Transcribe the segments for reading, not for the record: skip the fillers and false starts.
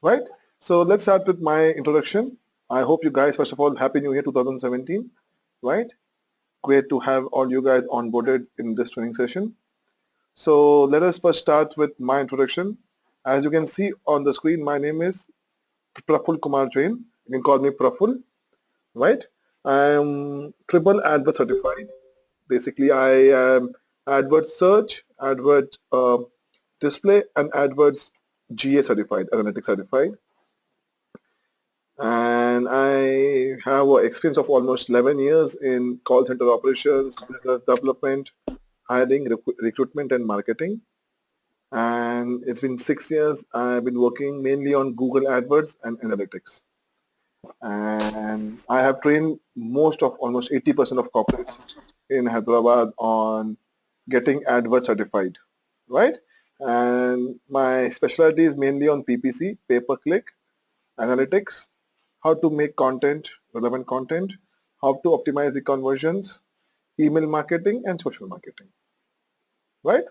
right? So let's start with my introduction. I hope you guys, first of all, Happy New Year 2017, right? Great to have all you guys onboarded in this training session. So let us first start with my introduction. As you can see on the screen, my name is Praful Kumar Jain. You can call me Praful, right? I'm triple advert certified. Basically, I am advert search, advert display, and adverts GA certified, analytics certified. And I have an experience of almost 11 years in call center operations, business development, hiring, recruitment, and marketing. And it's been 6 years. I've been working mainly on Google AdWords and analytics. And I have trained most of almost 80% of corporates in Hyderabad on getting AdWords certified, right? And my specialty is mainly on PPC, pay-per-click, analytics, how to make content, relevant content, how to optimize the conversions, email marketing, and social marketing, right?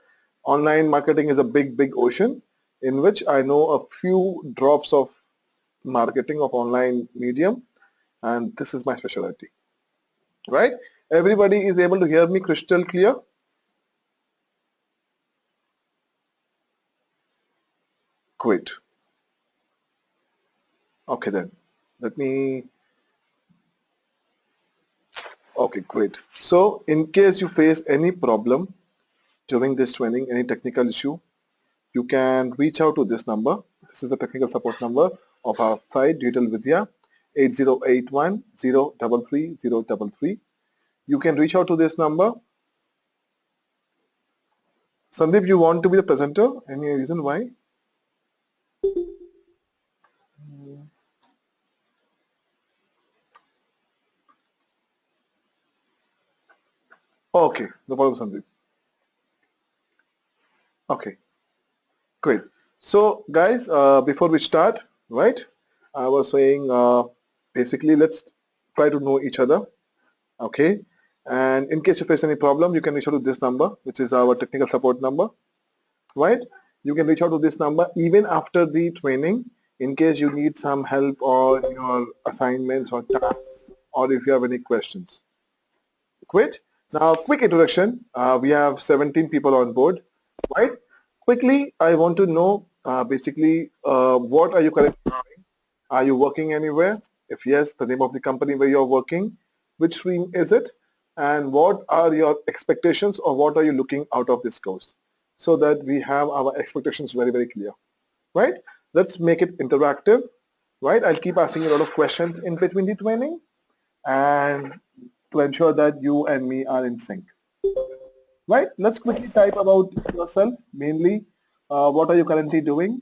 Online marketing is a big, big ocean in which I know a few drops of marketing of online medium, and this is my specialty, right? Everybody is able to hear me crystal clear? Great. Okay then. Let me, okay, great. So in case you face any problem during this training, any technical issue, you can reach out to this number. This is the technical support number of our site, Digital Vidya, 8081-033-033. You can reach out to this number. Sandeep, you want to be the presenter? Any reason why? Okay, no problem, Sandeep. Okay, great. So guys, before we start, right, I was saying basically let's try to know each other, okay? And in case you face any problem, you can reach out to this number, which is our technical support number, right? You can reach out to this number even after the training in case you need some help on your assignments or tasks, or if you have any questions. Great. Now, quick introduction. We have 17 people on board, right? Quickly, I want to know basically what are you currently doing? Are you working anywhere? If yes, the name of the company where you're working, which stream is it? And what are your expectations or what are you looking out of this course? So that we have our expectations very, very clear, right? Let's make it interactive, right? I'll keep asking you a lot of questions in between the training and to ensure that you and me are in sync. Right? Let's quickly type about yourself, mainly what are you currently doing,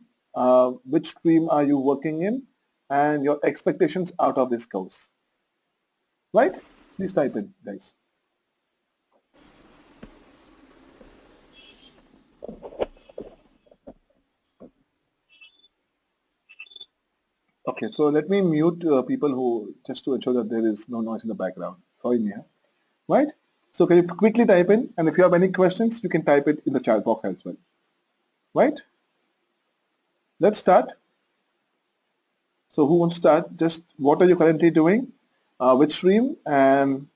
which stream are you working in, and your expectations out of this course. Right? Please type in, guys. Okay, so let me mute people who, just to ensure that there is no noise in the background. Sorry, Neha. Right? So can you quickly type in, and if you have any questions, you can type it in the chat box as well. Right? Let's start. So who wants to start? Just what are you currently doing? Which stream and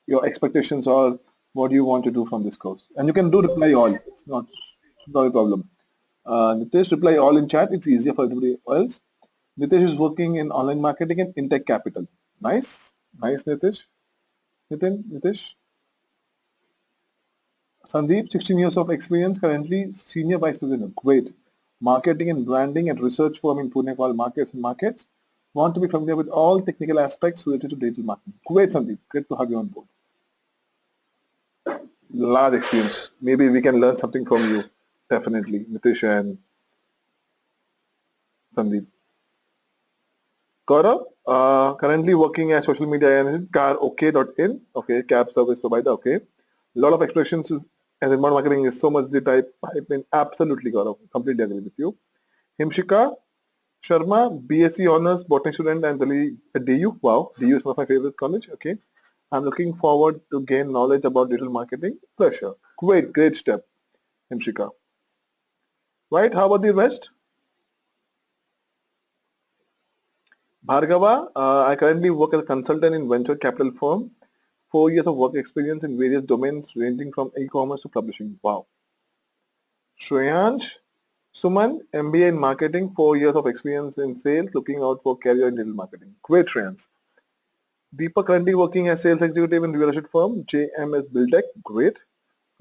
your expectations or what do you want to do from this course? And you can do reply all. It's not a problem. Nitesh, reply all in chat. It's easier for everybody else. Nitesh is working in online marketing and Intech Capital. Nice. Nice, Nitesh. Nitesh. Sandeep, 16 years of experience, currently Senior Vice President. Great. Marketing and branding at research firm in Pune called Markets and Markets. Want to be familiar with all technical aspects related to digital marketing. Great, Sandeep. Great to have you on board. Large experience. Maybe we can learn something from you. Definitely, Nitish and Sandeep. Gaurav, currently working as social media analyst, carok.in. Okay, cab service provider. Okay. A lot of expressions and inbound marketing is so much the type in. Absolutely, Gaurav. Completely agree with you. Himshika Sharma, BSc Honors, Botany student and Delhi at DU. Wow, DU is one of my favorite college. Okay. I'm looking forward to gain knowledge about digital marketing. Pleasure. Great step, Himshika. Right, how about the rest? Bhargava, I currently work as a consultant in venture capital firm. 4 years of work experience in various domains ranging from e-commerce to publishing. Wow. Shreyansh, Suman, MBA in marketing, 4 years of experience in sales, looking out for career in digital marketing. Great, Shreyansh. Deepak currently working as sales executive in real estate firm, JMS Buildtech. Great.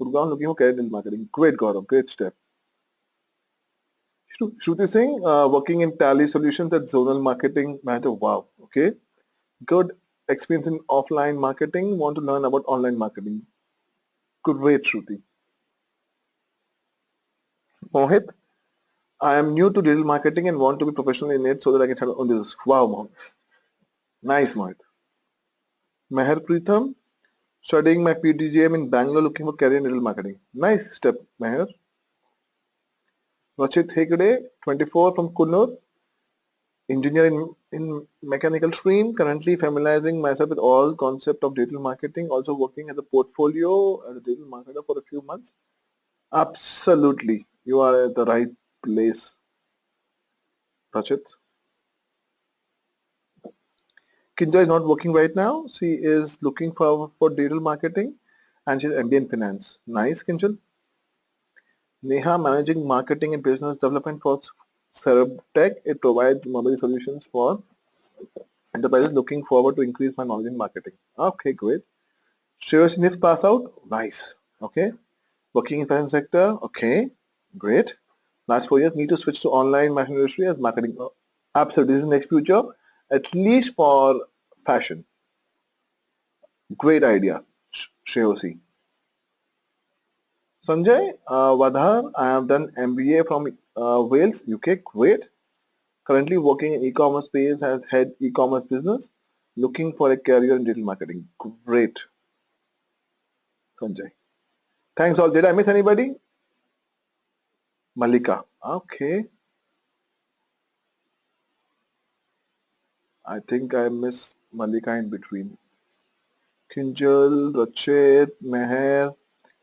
Gurgaon looking for career in digital marketing. Great, Gaurav. Great step. Shruti Singh, working in Tally Solutions as zonal marketing manager. Wow. Okay. Good experience in offline marketing. Want to learn about online marketing. Great, Shruti. Mohit, I am new to digital marketing and want to be professional in it so that I can have on this. Wow, Mohit. Nice, Mohit. Meher Pritham, studying my PTGM in Bangalore, looking for career in digital marketing. Nice step, Meher. Rachit Hegde, 24 from Kunnur, engineer in mechanical stream, currently familiarizing myself with all concept of digital marketing, also working as a portfolio as a digital marketer for a few months. Absolutely, you are at the right place, Rachit. Kinja is not working right now. She is looking for digital marketing and she's MBA in finance. Nice, Kinjal. Neha managing marketing and business development for Tech. It provides mobile solutions for enterprises looking forward to increase my knowledge in marketing. Okay, great. Shreyas Nif pass out. Nice. Okay. Working in fashion sector. Okay. Great. Last 4 years need to switch to online fashion industry as marketing. Absolutely. This is next future. At least for fashion. Great idea. Shreyosi. Sanjay Vadhar, I have done MBA from Wales, UK. Great. Currently working in e-commerce space as head e-commerce business. Looking for a career in digital marketing. Great, Sanjay. Thanks all. Did I miss anybody? Malika. Okay. I think I missed Malika in between. Kinjal, Rachit, Meher,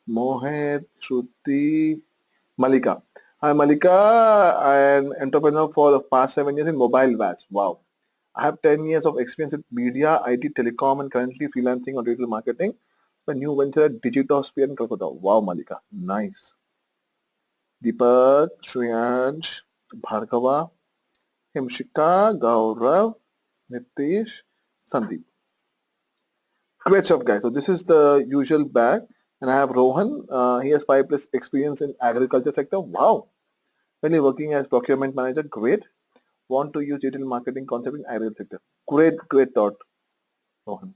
Mohit, Shruti, Malika. Hi Malika, I am entrepreneur for the past 7 years in mobile VAS. Wow. I have 10 years of experience with media, IT, telecom, and currently freelancing on digital marketing. The new venture at Digitosphere in Calcutta. Wow, Malika. Nice. Deepak, Shreyansh, Bhargava, Himshika, Gaurav, Nitish, Sandeep. Great stuff, guys. So this is the usual bag. And I have Rohan. He has 5+ experience in agriculture sector. Wow. Currently working as procurement manager. Great. Want to use digital marketing concept in agriculture sector. Great, great thought, Rohan.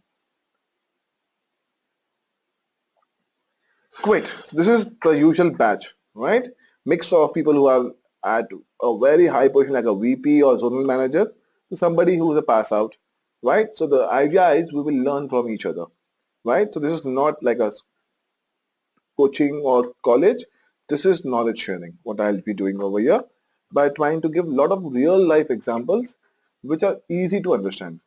Great. So this is the usual batch, right? Mix of people who are at a very high position like a VP or zonal manager to somebody who is a pass out, right? So the idea is we will learn from each other, right? So this is not like a coaching or college. This is knowledge sharing, what I'll be doing over here by trying to give a lot of real life examples which are easy to understand,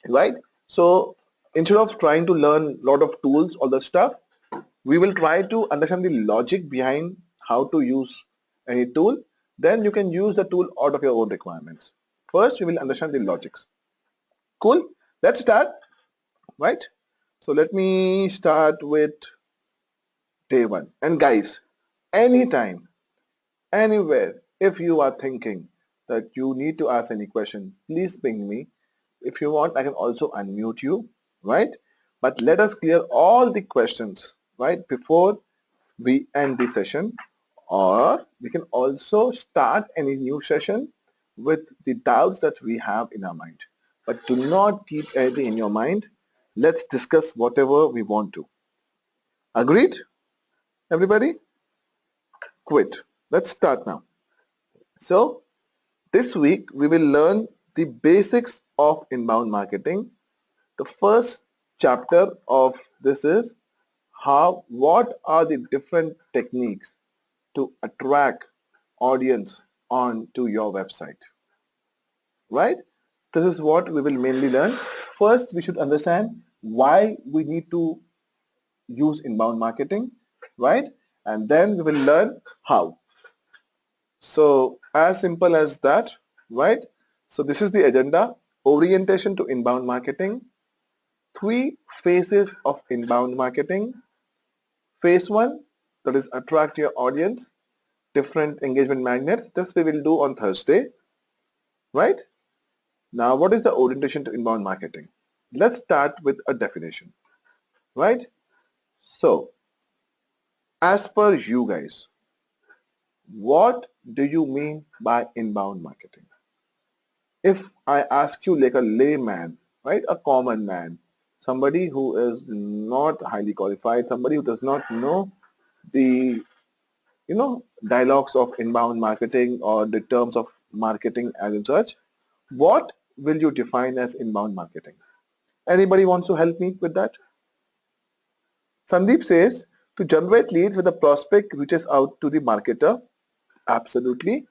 right? So instead of trying to learn a lot of tools, all the stuff, we will try to understand the logic behind how to use any tool. Then you can use the tool out of your own requirements. First, we will understand the logics. Cool. Let's start, right? So let me start with day one. And guys, anytime, anywhere, if you are thinking that you need to ask any question, please ping me. If you want, I can also unmute you, right? But let us clear all the questions, right, before we end the session, or we can also start any new session with the doubts that we have in our mind. But do not keep anything in your mind. Let's discuss whatever we want to. Agreed, everybody? Quit. Let's start now. So this week we will learn the basics of inbound marketing. The first chapter of this is what are the different techniques to attract audience onto your website, right? This is what we will mainly learn. First, we should understand why we need to use inbound marketing, right? And then we will learn how. So as simple as that, right? So this is the agenda. Orientation to inbound marketing. 3 phases of inbound marketing. Phase 1, that is attract your audience, different engagement magnets. This we will do on Thursday, right? Now, what is the orientation to inbound marketing? Let's start with a definition, right? So, as per you guys, what do you mean by inbound marketing? If I ask you like a layman, right, a common man, somebody who is not highly qualified, somebody who does not know the dialogues of inbound marketing or the terms of marketing as in such, what will you define as inbound marketing? Anybody wants to help me with that? Sandeep says to generate leads with a prospect reaches out to the marketer. Absolutely.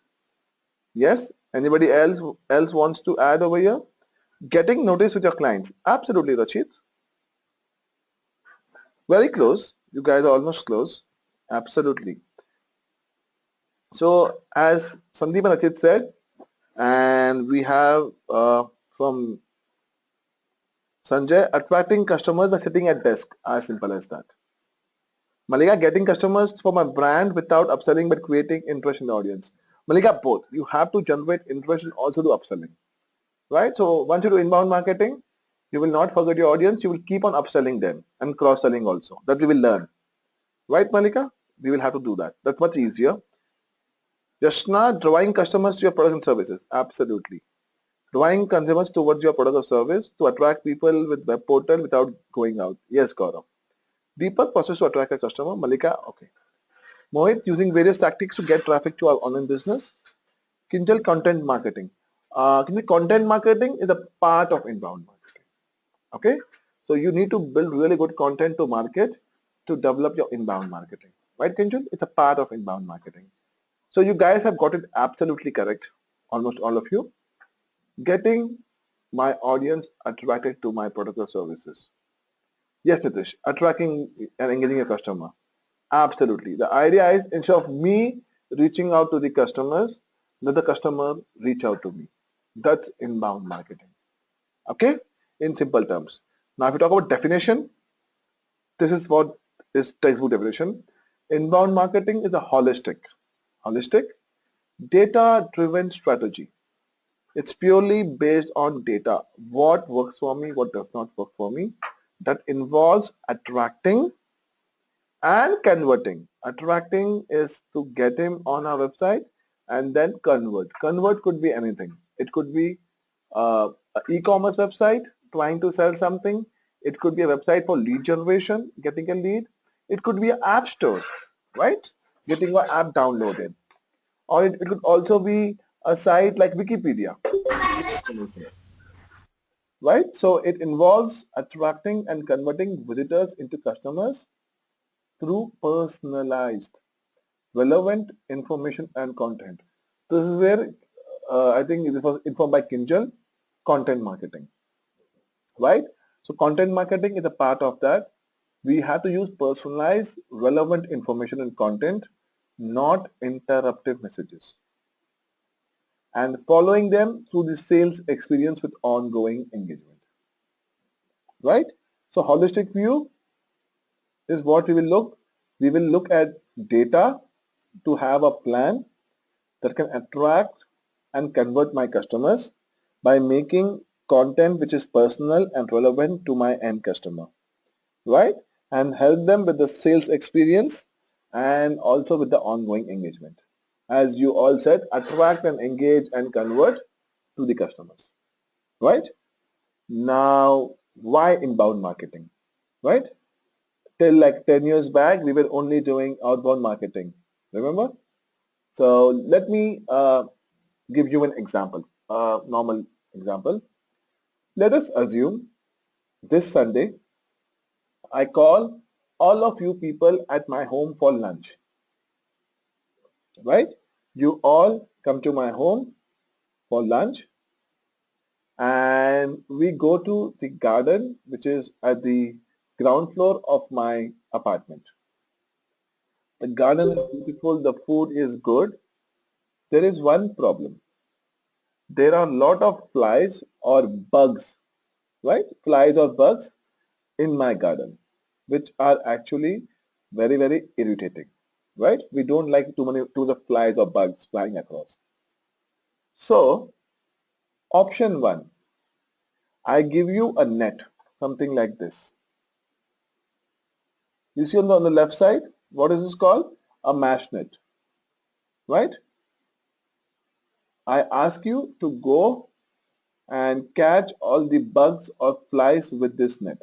Yes. Anybody else wants to add over here? Getting notice with your clients. Absolutely, Rachit. Very close. You guys are almost close. Absolutely. So as Sandeep and Rachit said, and we have from Sanjay, attracting customers by sitting at desk. As simple as that. Malika, getting customers for my brand without upselling but creating interest in the audience. Malika, both. You have to generate interest and also do upselling. Right? So once you do inbound marketing, you will not forget your audience. You will keep on upselling them and cross-selling also. That we will learn. Right, Malika? We will have to do that. That's much easier. Yashna, drawing customers to your products and services. Absolutely. Drawing consumers towards your product or service to attract people with web portal without going out. Yes, Gaurav. Deepak, process to attract a customer. Malika, okay. Mohit, using various tactics to get traffic to our online business. Kinjal, content marketing. Kinjal, content marketing is a part of inbound marketing. Okay? So you need to build really good content to market to develop your inbound marketing. Right, Kinjal? It's a part of inbound marketing. So you guys have got it absolutely correct. Almost all of you. Getting my audience attracted to my product or services. Yes, Nitish, attracting and engaging a customer. Absolutely. The idea is instead of me reaching out to the customers, let the customer reach out to me. That's inbound marketing. Okay? In simple terms. Now, if we talk about definition, this is what is textbook definition. Inbound marketing is a holistic, data-driven strategy. It's purely based on data. What works for me, what does not work for me. That involves attracting and converting. Attracting is to get him on our website and then convert. Convert could be anything. It could be an e-commerce website trying to sell something. It could be a website for lead generation, getting a lead. It could be an app store, right? Getting an app downloaded. Or it could also be a site like Wikipedia, right? So it involves attracting and converting visitors into customers through personalized relevant information and content. This is where I think this was informed by Kinjal, content marketing, right? So content marketing is a part of that. We have to use personalized, relevant information and content, not interruptive messages, and following them through the sales experience with ongoing engagement, right? So holistic view is what we will look. We will look at data to have a plan that can attract and convert my customers by making content which is personal and relevant to my end customer, right? And help them with the sales experience and also with the ongoing engagement. As you all said, attract and engage and convert to the customers, right? Now, why inbound marketing, right? Till like 10 years back, we were only doing outbound marketing, remember? So let me give you an example, a normal example. Let us assume this Sunday I call all of you people at my home for lunch, right? You all come to my home for lunch and we go to the garden which is at the ground floor of my apartment. The garden is beautiful, the food is good. There is one problem. there are a lot of flies or bugs, right? Flies or bugs in my garden, which are actually very, very irritating, right? We don't like too the flies or bugs flying across. So, option one, I give you a net, something like this. You see on the left side, what is this called? A mesh net, right? I ask you to go and catch all the bugs or flies with this net.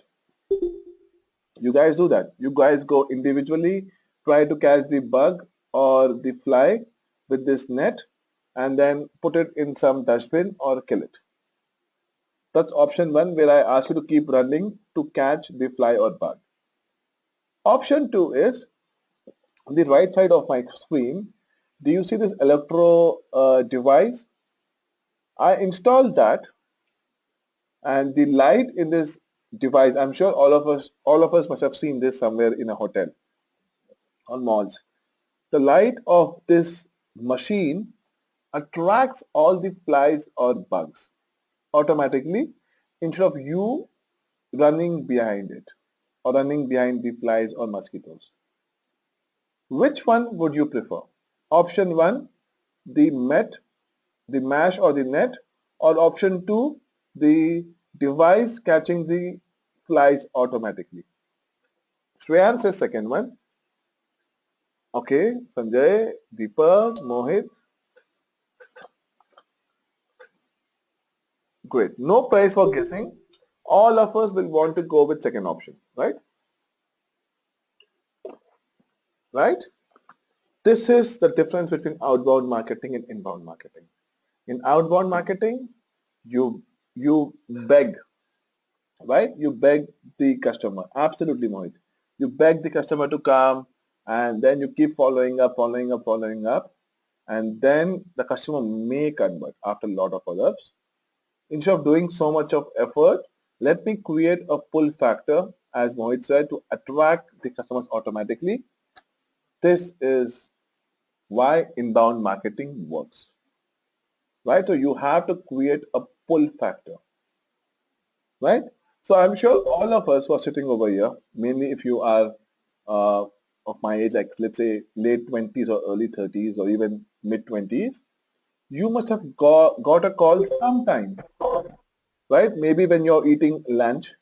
You guys do that. You guys go individually, try to catch the bug or the fly with this net and then put it in some dustbin or kill it. That's option one where I ask you to keep running to catch the fly or bug. Option two is on the right side of my screen. Do you see this electro device? I installed that, and the light in this device, I'm sure all of us must have seen this somewhere in a hotel or malls. The light of this machine attracts all the flies or bugs automatically instead of you running behind it or running behind the flies or mosquitoes. Which one would you prefer? Option one, the the mesh or the net, or option two, the device catching the flies automatically. Shreyan says second one. Okay, Sanjay, Deepak, Mohit, great. No prize for guessing. All of us will want to go with second option, right? Right? This is the difference between outbound marketing and inbound marketing. In outbound marketing, you you beg, right? You beg the customer. Absolutely, Mohit. You beg the customer to come, and then you keep following up, following up, following up, and then the customer may convert after a lot of follow-ups. Instead of doing so much of effort, let me create a pull factor, as Mohit said, to attract the customers automatically. This is why inbound marketing works, right? So you have to create a pull factor, right? So I'm sure all of us who are sitting over here, mainly if you are uh, of my age, like let's say late 20s or early 30s or even mid 20s, you must have got a call sometime, right? Maybe when you're eating lunch,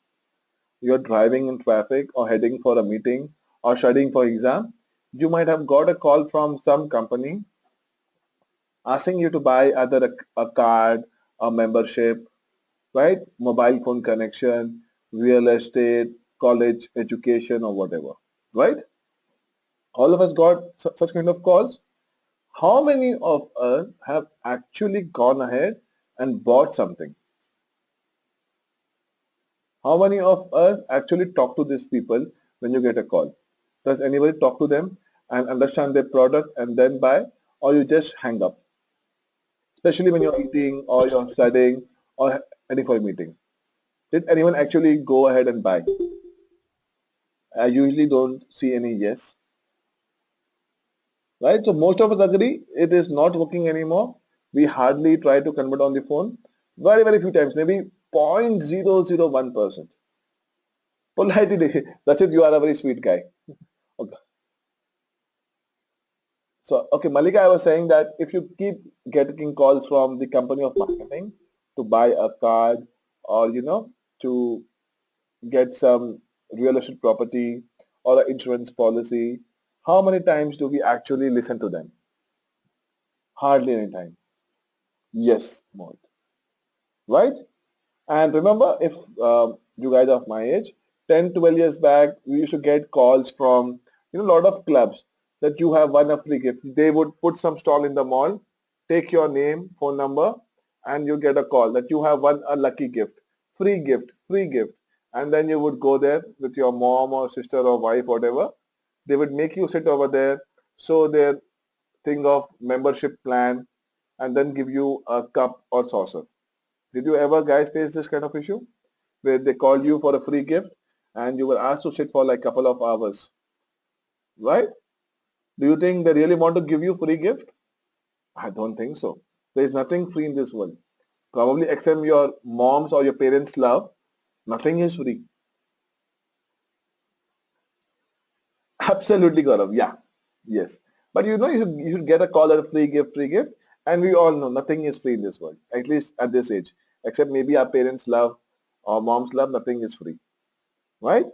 you're driving in traffic or heading for a meeting or studying for exam, you might have got a call from some company asking you to buy either a card, a membership, right? Mobile phone connection, real estate, college education or whatever, right? All of us got such kind of calls. How many of us have actually gone ahead and bought something? How many of us actually talk to these people when you get a call? Does anybody talk to them and understand their product and then buy, or you just hang up? Especially when you're eating or you're studying or heading for a meeting. Did anyone actually go ahead and buy? I usually don't see any yes, right? So most of us agree it is not working anymore. We hardly try to convert on the phone. Very, very few times, maybe 0.001%. Politely, that's it. You are a very sweet guy. Okay. So, okay, Malika, I was saying that if you keep getting calls from the company of marketing to buy a card or, to get some real estate property or an insurance policy, how many times do we actually listen to them? Hardly any time. Yes, Mohit. Right? And remember, if you guys are of my age, 10, 12 years back, we used to get calls from a lot of clubs that you have won a free gift. They would put some stall in the mall, take your name, phone number, and you get a call that you have won a lucky gift, free gift, free gift. And then you would go there with your mom or sister or wife, whatever. They would make you sit over there, show their thing of membership plan, and then give you a cup or saucer. Did you ever guys face this kind of issue where they called you for a free gift and you were asked to sit for like a couple of hours, right? Do you think they really want to give you free gift? I don't think so. There is nothing free in this world. Probably except your mom's or your parents' love, nothing is free. Absolutely, Gaurav. Yeah. Yes. But you should get a call at a free gift, free gift. And we all know nothing is free in this world, at least at this age. Except maybe our parents' love or mom's love, nothing is free. Right?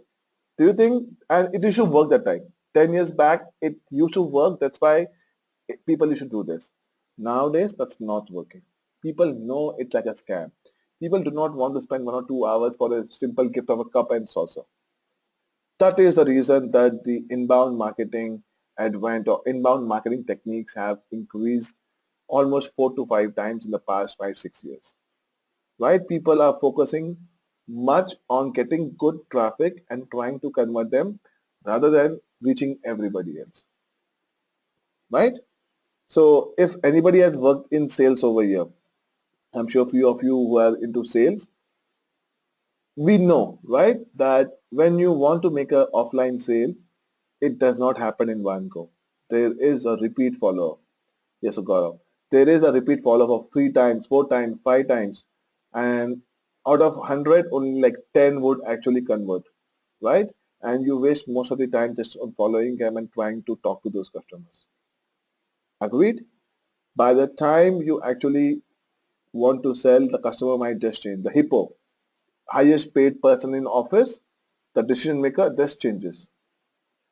Do you think, and it used to work that time. 10 years back, it used to work. That's why people used to do this. Nowadays, that's not working. People know it's like a scam. People do not want to spend 1 or 2 hours for a simple gift of a cup and saucer. That is the reason that the inbound marketing advent or inbound marketing techniques have increased almost 4 to 5 times in the past 5, 6 years. Right? People are focusing much on getting good traffic and trying to convert them rather than reaching everybody else. Right? So if anybody has worked in sales over here, I'm sure few of you who are into sales, we know, right, that when you want to make an offline sale, it does not happen in one go. There is a repeat follow-up. Yes, Gaurav. There is a repeat follow-up of 3 times, 4 times, 5 times, and out of 100, only like 10 would actually convert, right? And you waste most of the time just on following them and trying to talk to those customers. Agreed? By the time you actually want to sell, the customer might just change. The hippo, highest paid person in office, the decision maker just changes,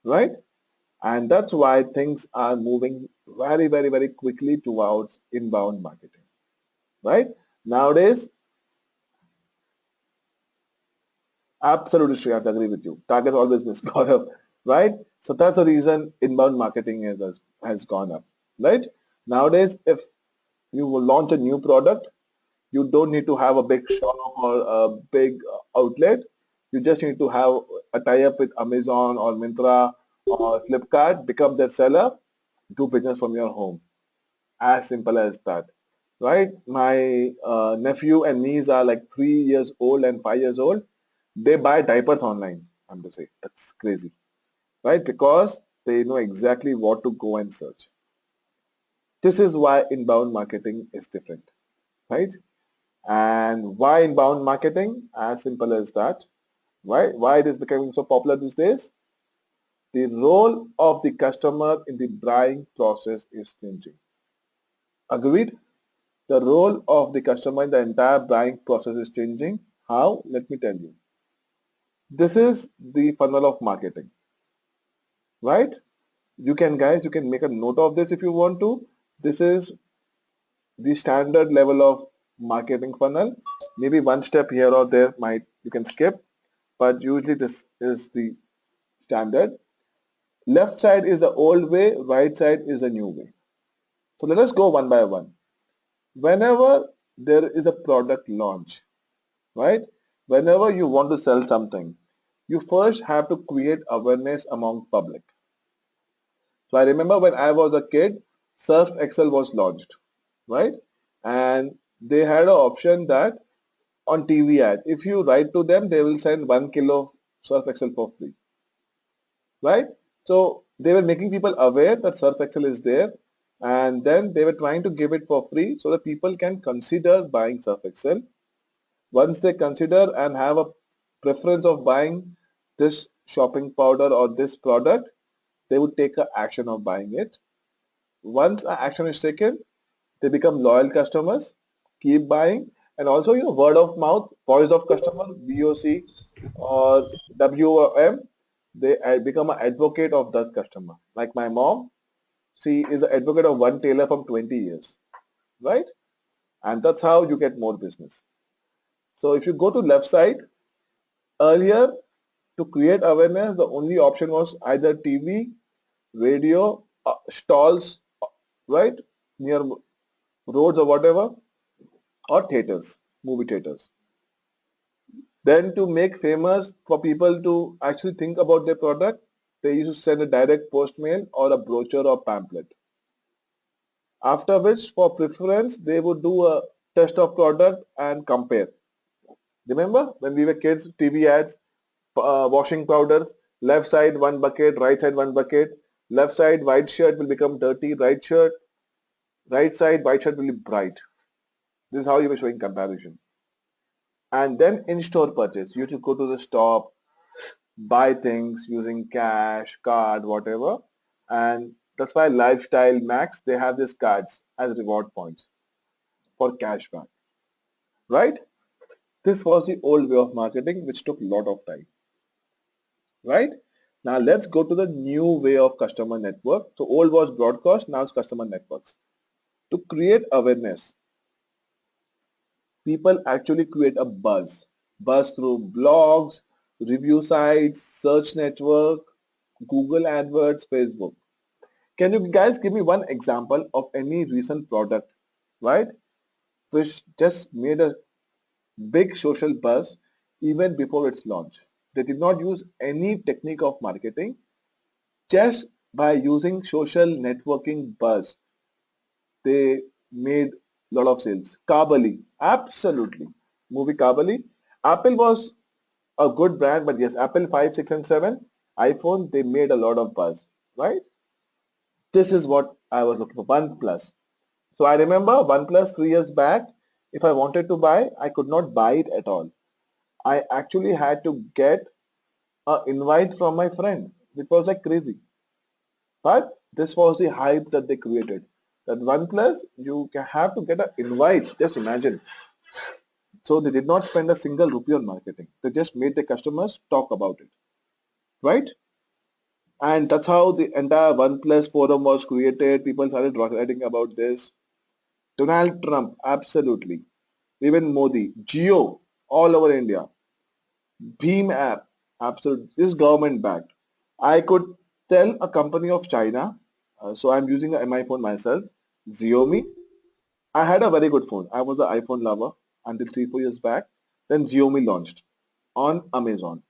right? And that's why things are moving very, very, very quickly towards inbound marketing, right? Nowadays, absolutely, Shreyas, I agree with you. Target always miss Gaurav, right? So that's the reason inbound marketing has gone up, right? Nowadays, if you will launch a new product, you don't need to have a big shop or a big outlet. You just need to have a tie-up with Amazon or Myntra or Flipkart, become their seller, do business from your home. As simple as that, right? My nephew and niece are like 3 years old and 5 years old. They buy diapers online. I'm to say that's crazy, right? Because they know exactly what to go and search. This is why inbound marketing is different, right? And why inbound marketing? As simple as that. Why it is becoming so popular these days? The role of the customer in the buying process is changing. Agreed? The role of the customer in the entire buying process is changing. How? Let me tell you. This is the funnel of marketing, right? You can make a note of this if you want to. This is the standard level of marketing funnel. Maybe one step here or there might you can skip, but usually this is the standard. Left side is the old way, right side is the new way. So let us go one by one. Whenever there is a product launch, right? Whenever you want to sell something, you first have to create awareness among public. So I remember when I was a kid, Surf Excel was launched, right? And they had an option that on TV ad, if you write to them, they will send 1 kilo of Surf Excel for free, right? So they were making people aware that Surf Excel is there, and then they were trying to give it for free so that people can consider buying Surf Excel. Once they consider and have a preference of buying this shopping powder or this product, they would take an action of buying it. Once an action is taken, they become loyal customers, keep buying, and also word of mouth, voice of customer, VOC or WOM, they become an advocate of that customer. Like my mom, she is an advocate of one tailor from 20 years, right? And that's how you get more business. So if you go to left side, earlier to create awareness, the only option was either TV, radio, stalls, right, near roads or whatever, or theaters, movie theaters. Then to make famous for people to actually think about their product, they used to send a direct post mail or a brochure or pamphlet. After which, for preference, they would do a test of product and compare. Remember when we were kids, TV ads, washing powders, left side one bucket, right side one bucket, left side white shirt will become dirty, right side white shirt will be bright. This is how you were showing comparison. And then in-store purchase. You should go to the store, buy things using cash, card, whatever. And that's why Lifestyle Max, they have these cards as reward points for cashback, right? This was the old way of marketing, which took a lot of time, right? Now let's go to the new way of customer network. So old was broadcast, now it's customer networks. To create awareness, people actually create a buzz through blogs, review sites, search network, Google AdWords, Facebook. Can you guys give me one example of any recent product, right, which just made a big social buzz even before its launch? They did not use any technique of marketing, just by using social networking buzz, they made a lot of sales. Kabali, absolutely. Movie Kabali. Apple was a good brand, but yes, Apple 5, 6, and 7, iPhone, they made a lot of buzz, right? This is what I was looking for. OnePlus. So I remember OnePlus 3 years back, if I wanted to buy, I could not buy it at all. I actually had to get an invite from my friend, which was like crazy. But this was the hype that they created. That OnePlus, you have to get an invite. Just imagine. So they did not spend a single rupee on marketing. They just made the customers talk about it, right? And that's how the entire OnePlus forum was created. People started writing about this. Donald Trump, absolutely. Even Modi, Geo, all over India. Beam app, absolutely. This is government backed. I could tell a company of China, so I'm using an MI phone myself, Xiaomi. I had a very good phone. I was an iPhone lover until 3, 4 years back. Then Xiaomi launched on Amazon.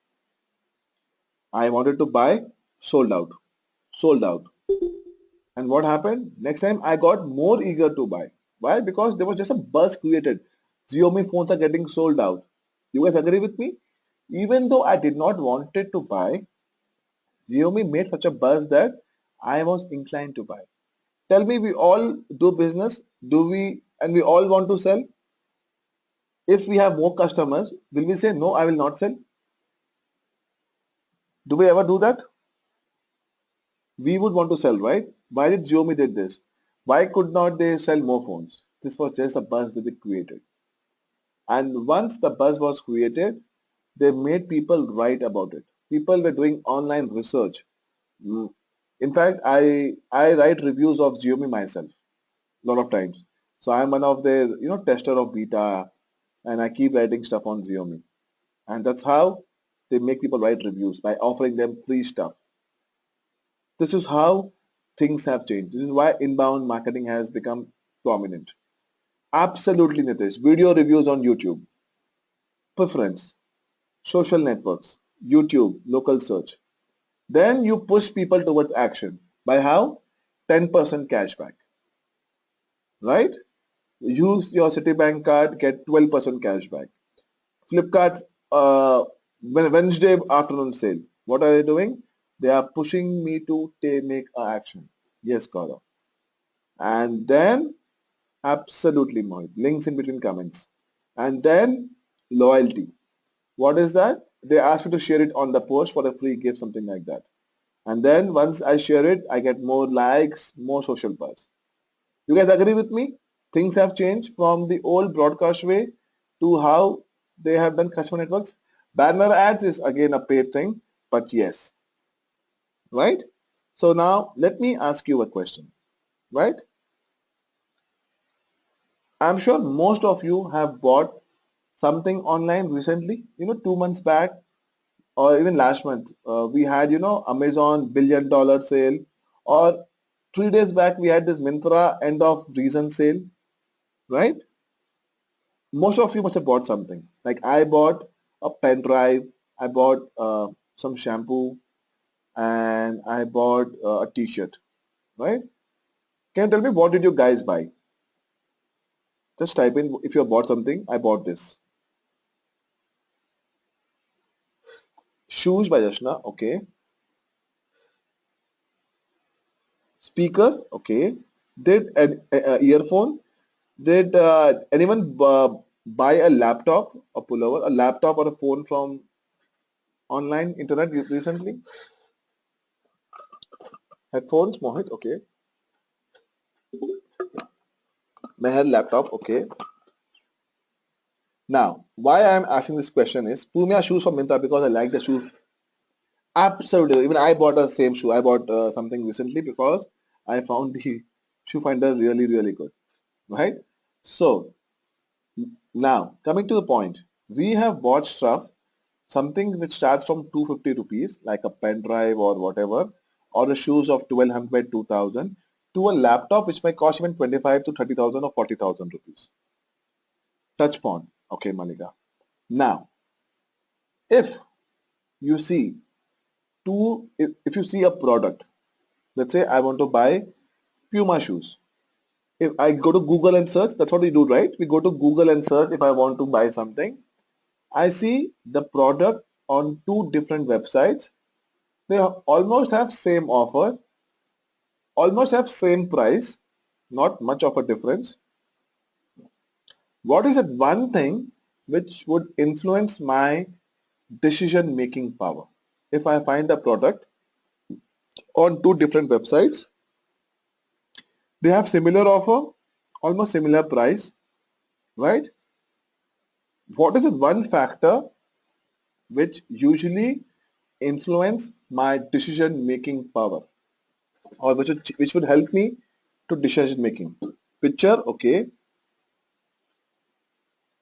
I wanted to buy, sold out, sold out. And what happened? Next time I got more eager to buy. Why? Because there was just a buzz created. Xiaomi phones are getting sold out. You guys agree with me? Even though I did not wanted to buy, Xiaomi made such a buzz that I was inclined to buy. Tell me, we all do business, do we, and we all want to sell? If we have more customers, will we say, no, I will not sell? Do we ever do that? We would want to sell, right? Why did Xiaomi did this? Why could not they sell more phones? This was just a buzz that they created. And once the buzz was created, they made people write about it. People were doing online research. Mm. In fact, I write reviews of Xiaomi myself a lot of times. So I'm one of the tester of beta, and I keep writing stuff on Xiaomi. And that's how they make people write reviews, by offering them free stuff. This is how things have changed. This is why inbound marketing has become prominent. Absolutely, Nitish. Video reviews on YouTube, preference, social networks, YouTube, local search. Then you push people towards action. By how? 10% cashback, right? Use your Citibank card, get 12% cashback. Flipkart's Wednesday afternoon sale. What are they doing? They are pushing me to make a action. Yes, Gaurav. And then absolutely Mohit. Links in between comments. And then loyalty. What is that? They ask me to share it on the post for a free gift, something like that. And then once I share it, I get more likes, more social buzz. You guys agree with me? Things have changed from the old broadcast way to how they have done customer networks. Banner ads is again a paid thing, but yes, right? So now let me ask you a question, right? I'm sure most of you have bought something online recently, 2 months back or even last month. We had, Amazon $1 billion sale, or 3 days back we had this Mintra end of reason sale, right? Most of you must have bought something. Like I bought a pen drive, I bought some shampoo, and I bought a t-shirt, right? Can you tell me what did you guys buy? Just type in if you have bought something. I bought this. Shoes by Jashna, okay. Speaker, okay. Did an earphone. Did anyone buy a laptop, a pullover, a laptop or a phone from online internet recently? Headphones, Mohit, okay. Meher laptop, okay. Now, why I am asking this question is Pumia shoes from Minta because I like the shoes. Absolutely. Even I bought the same shoe. I bought something recently because I found the shoe finder really, really good. Right? So, now coming to the point, we have bought stuff, something which starts from 250 rupees, like a pen drive or whatever, or the shoes of 1200, 2000, to a laptop which might cost even 25 to 30,000 or 40,000 rupees. Touch point. Okay, Malika. Now, if you see if you see a product, let's say I want to buy Puma shoes. If I go to Google and search, that's what we do, right? We go to Google and search if I want to buy something. I see the product on two different websites. They almost have same offer, almost have same price, not much of a difference. What is that one thing which would influence my decision making power? If I find a product on two different websites, they have similar offer, almost similar price, right? What is the one factor which usually influence my decision making power, or which would help me to decision making? Picture, okay,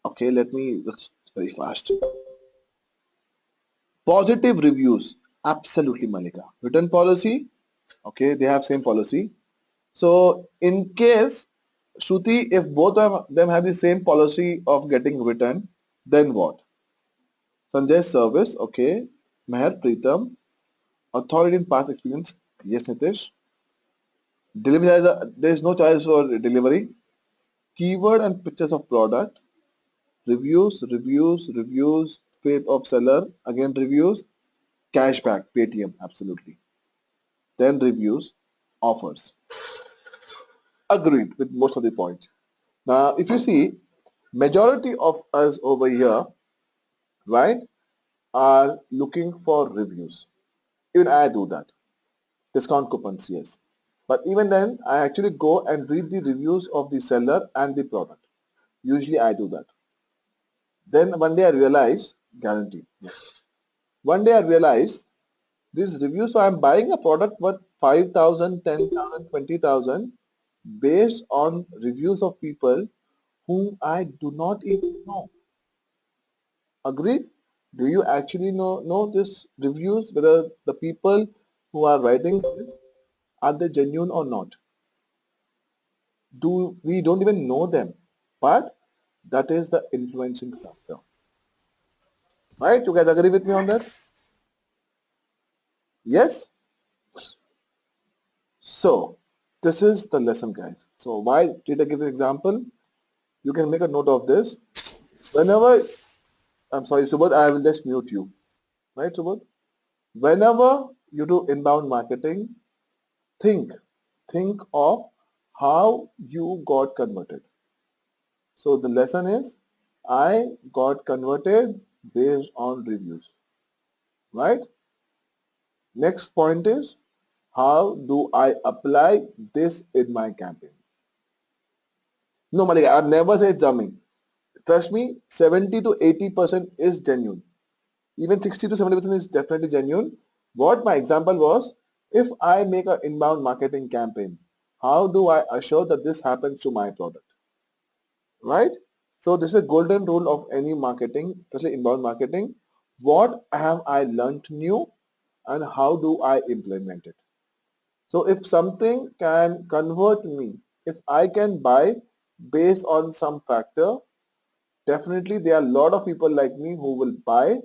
okay. Let me that's very fast. Positive reviews, absolutely, Malika. Return policy, okay, they have same policy. So in case Shruti, if both of them have the same policy of getting return, then what? Sanjay service, okay. Meher Preetham, authority in past experience, yes, Nitish. Delivery there is no choice for delivery. Keyword and pictures of product. Reviews, faith of seller, again reviews, cashback, Paytm, absolutely. Then reviews, offers. Agreed with most of the points. Now, if you see, majority of us over here, right, are looking for reviews. Even I do that. Discount coupons, yes. But even then, I actually go and read the reviews of the seller and the product. Usually I do that. Then one day I realize, guaranteed, yes. One day I realize these reviews, so I'm buying a product worth 5,000, 10,000, 20,000 based on reviews of people whom I do not even know. Agreed? Do you actually know this reviews, whether the people who are writing this, are they genuine or not? We don't even know them, but that is the influencing factor. Right? You guys agree with me on that? Yes? So, this is the lesson, guys. So, why did I give an example? You can make a note of this. Whenever, I'm sorry, Subodh, I will just mute you. Right, Subodh? Whenever you do inbound marketing, think, think of how you got converted. So, the lesson is, I got converted based on reviews. Right? Next point is, how do I apply this in my campaign? No, Malik, I've never said jamming. Trust me, 70 to 80% is genuine. Even 60 to 70% is definitely genuine. What my example was, if I make an inbound marketing campaign, how do I assure that this happens to my product? Right? So this is a golden rule of any marketing, especially inbound marketing. What have I learned new and how do I implement it? So if something can convert me, if I can buy based on some factor, definitely there are a lot of people like me who will buy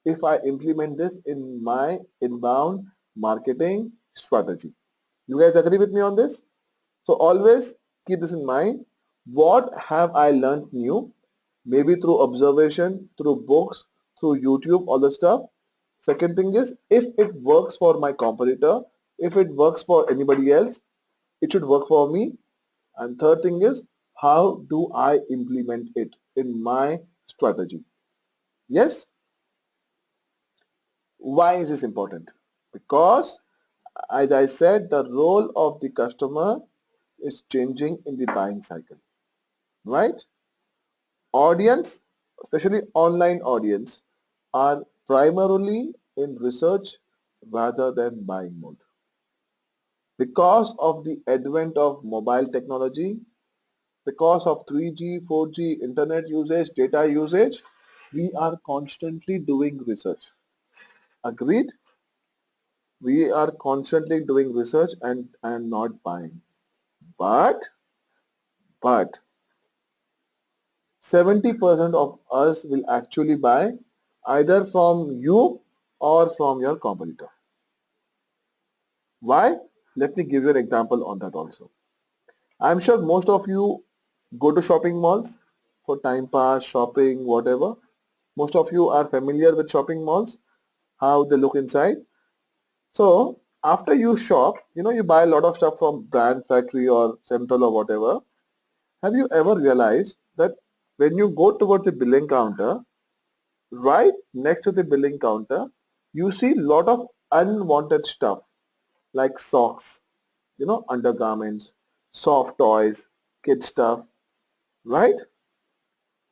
if I implement this in my inbound marketing strategy. You guys agree with me on this? So always keep this in mind. What have I learned new? Maybe through observation, through books, through YouTube, all the stuff. Second thing is, if it works for my competitor, if it works for anybody else, it should work for me. And third thing is, how do I implement it in my strategy? Yes, why is this important? Because as I said, the role of the customer is changing in the buying cycle, right? Audience, especially online audience, are primarily in research rather than buying mode. Because of the advent of mobile technology, because of 3G, 4G, internet usage, data usage, we are constantly doing research. Agreed? We are constantly doing research and not buying. But, but 70% of us will actually buy either from you or from your competitor. Why? Let me give you an example on that also. I'm sure most of you go to shopping malls for time pass, shopping, whatever. Most of you are familiar with shopping malls, how they look inside. So after you shop, you buy a lot of stuff from brand factory or central or whatever. Have you ever realized that when you go towards the billing counter, right next to the billing counter, you see a lot of unwanted stuff like socks, undergarments, soft toys, kid stuff, right?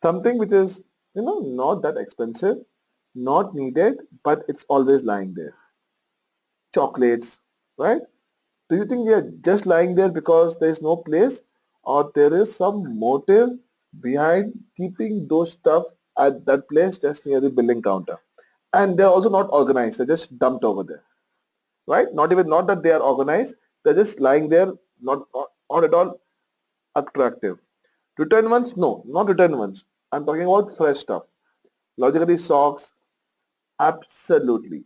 Something which is, not that expensive, not needed, but it's always lying there. Chocolates, right? Do you think they are just lying there because there is no place, or there is some motive behind keeping those stuff at that place just near the billing counter? And they're also not organized, they're just dumped over there, right? Not that they are organized, they're just lying there, not at all attractive. Return ones? No, not return ones. I'm talking about fresh stuff. Logically, socks, absolutely.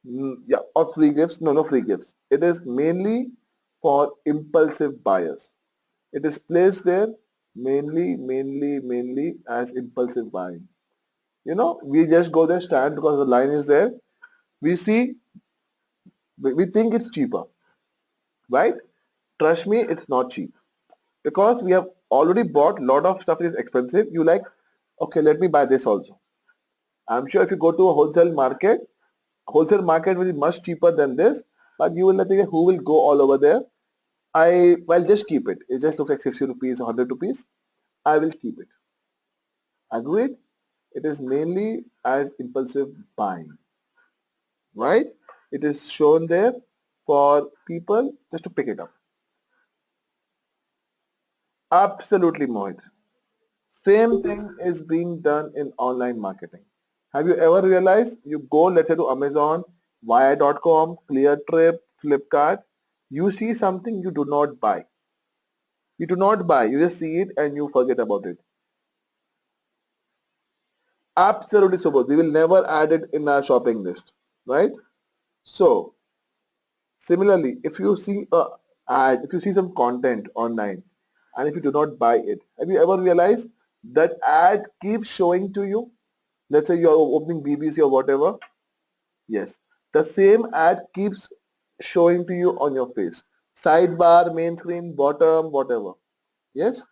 Yeah, or free gifts? No, no free gifts. It is mainly for impulsive buyers. It is placed there mainly as impulsive buying. We just go there, stand because the line is there. We see, we think it's cheaper, right? Trust me, it's not cheap because we have already bought a lot of stuff that is expensive. You like, okay, let me buy this also. I'm sure if you go to a wholesale market will be much cheaper than this, but you will think who will go all over there. Well, just keep it. It just looks like 60 rupees or 100 rupees. I will keep it. Agreed? It is mainly as impulsive buying, right? It is shown there for people just to pick it up. Absolutely, Mohit. Same thing is being done in online marketing. Have you ever realized you go, let's say, to Amazon, Wire.com, ClearTrip, Flipkart, you see something you do not buy. You do not buy, you just see it and you forget about it. Absolutely super. We will never add it in our shopping list, right? So similarly, if you see a ad, if you see some content online, and if you do not buy it, have you ever realized that ad keeps showing to you? Let's say you're opening BBC or whatever. Yes, the same ad keeps showing to you on your face. Sidebar, main screen, bottom, whatever. Yes,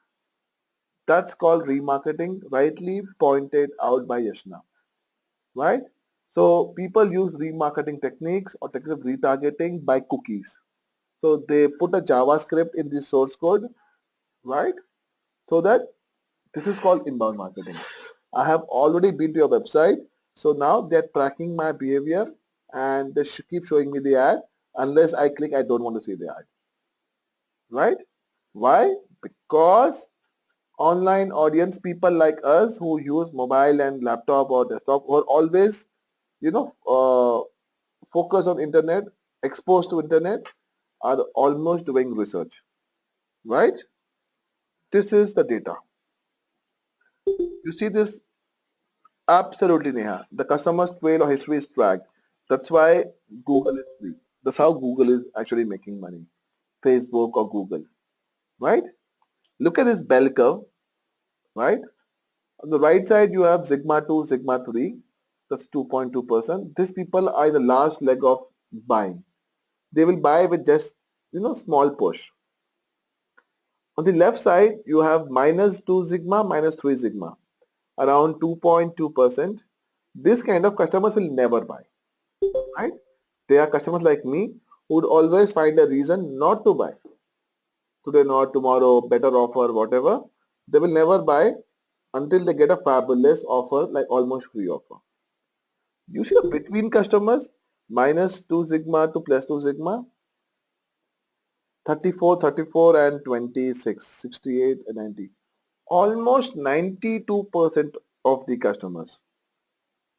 that's called remarketing, rightly pointed out by Yashna, right? So people use remarketing techniques or techniques of retargeting by cookies. So they put a JavaScript in the source code, right? So that this is called inbound marketing. I have already been to your website. So now they're tracking my behavior and they keep showing me the ad. Unless I click, I don't want to see the ad, right? Why? Because online audience, people like us who use mobile and laptop or desktop are always, focused on internet, exposed to internet, are almost doing research, right? This is the data. You see this? Absolutely, Neha. The customer's trail or history is tracked. That's why Google is free. That's how Google is actually making money. Facebook or Google, right? Look at this bell curve, right? On the right side, you have Sigma 2, Sigma 3. That's 2.2%. These people are in the last leg of buying. They will buy with just, small push. On the left side, you have minus 2 sigma, minus 3 sigma, around 2.2%. This kind of customers will never buy, right? They are customers like me who would always find a reason not to buy. Today, not tomorrow, better offer, whatever. They will never buy until they get a fabulous offer like almost free offer. You see the between customers, minus 2 sigma to plus 2 sigma, 34, 34 and 26, 68 and 90. Almost 92% of the customers,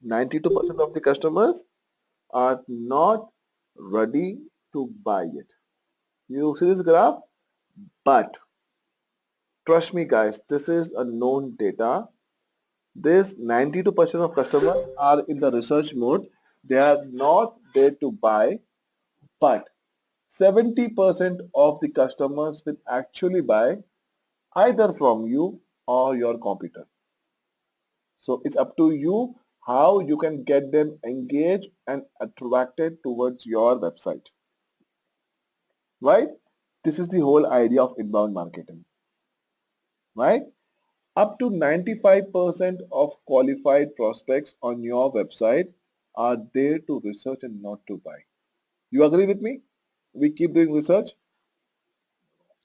92% of the customers are not ready to buy it. You see this graph? But trust me guys, this is a known data. This 92% of customers are in the research mode. They are not there to buy, but 70% of the customers will actually buy either from you or your competitor. So it's up to you how you can get them engaged and attracted towards your website, right? This is the whole idea of inbound marketing, right? Up to 95% of qualified prospects on your website are there to research and not to buy. You agree with me? We keep doing research,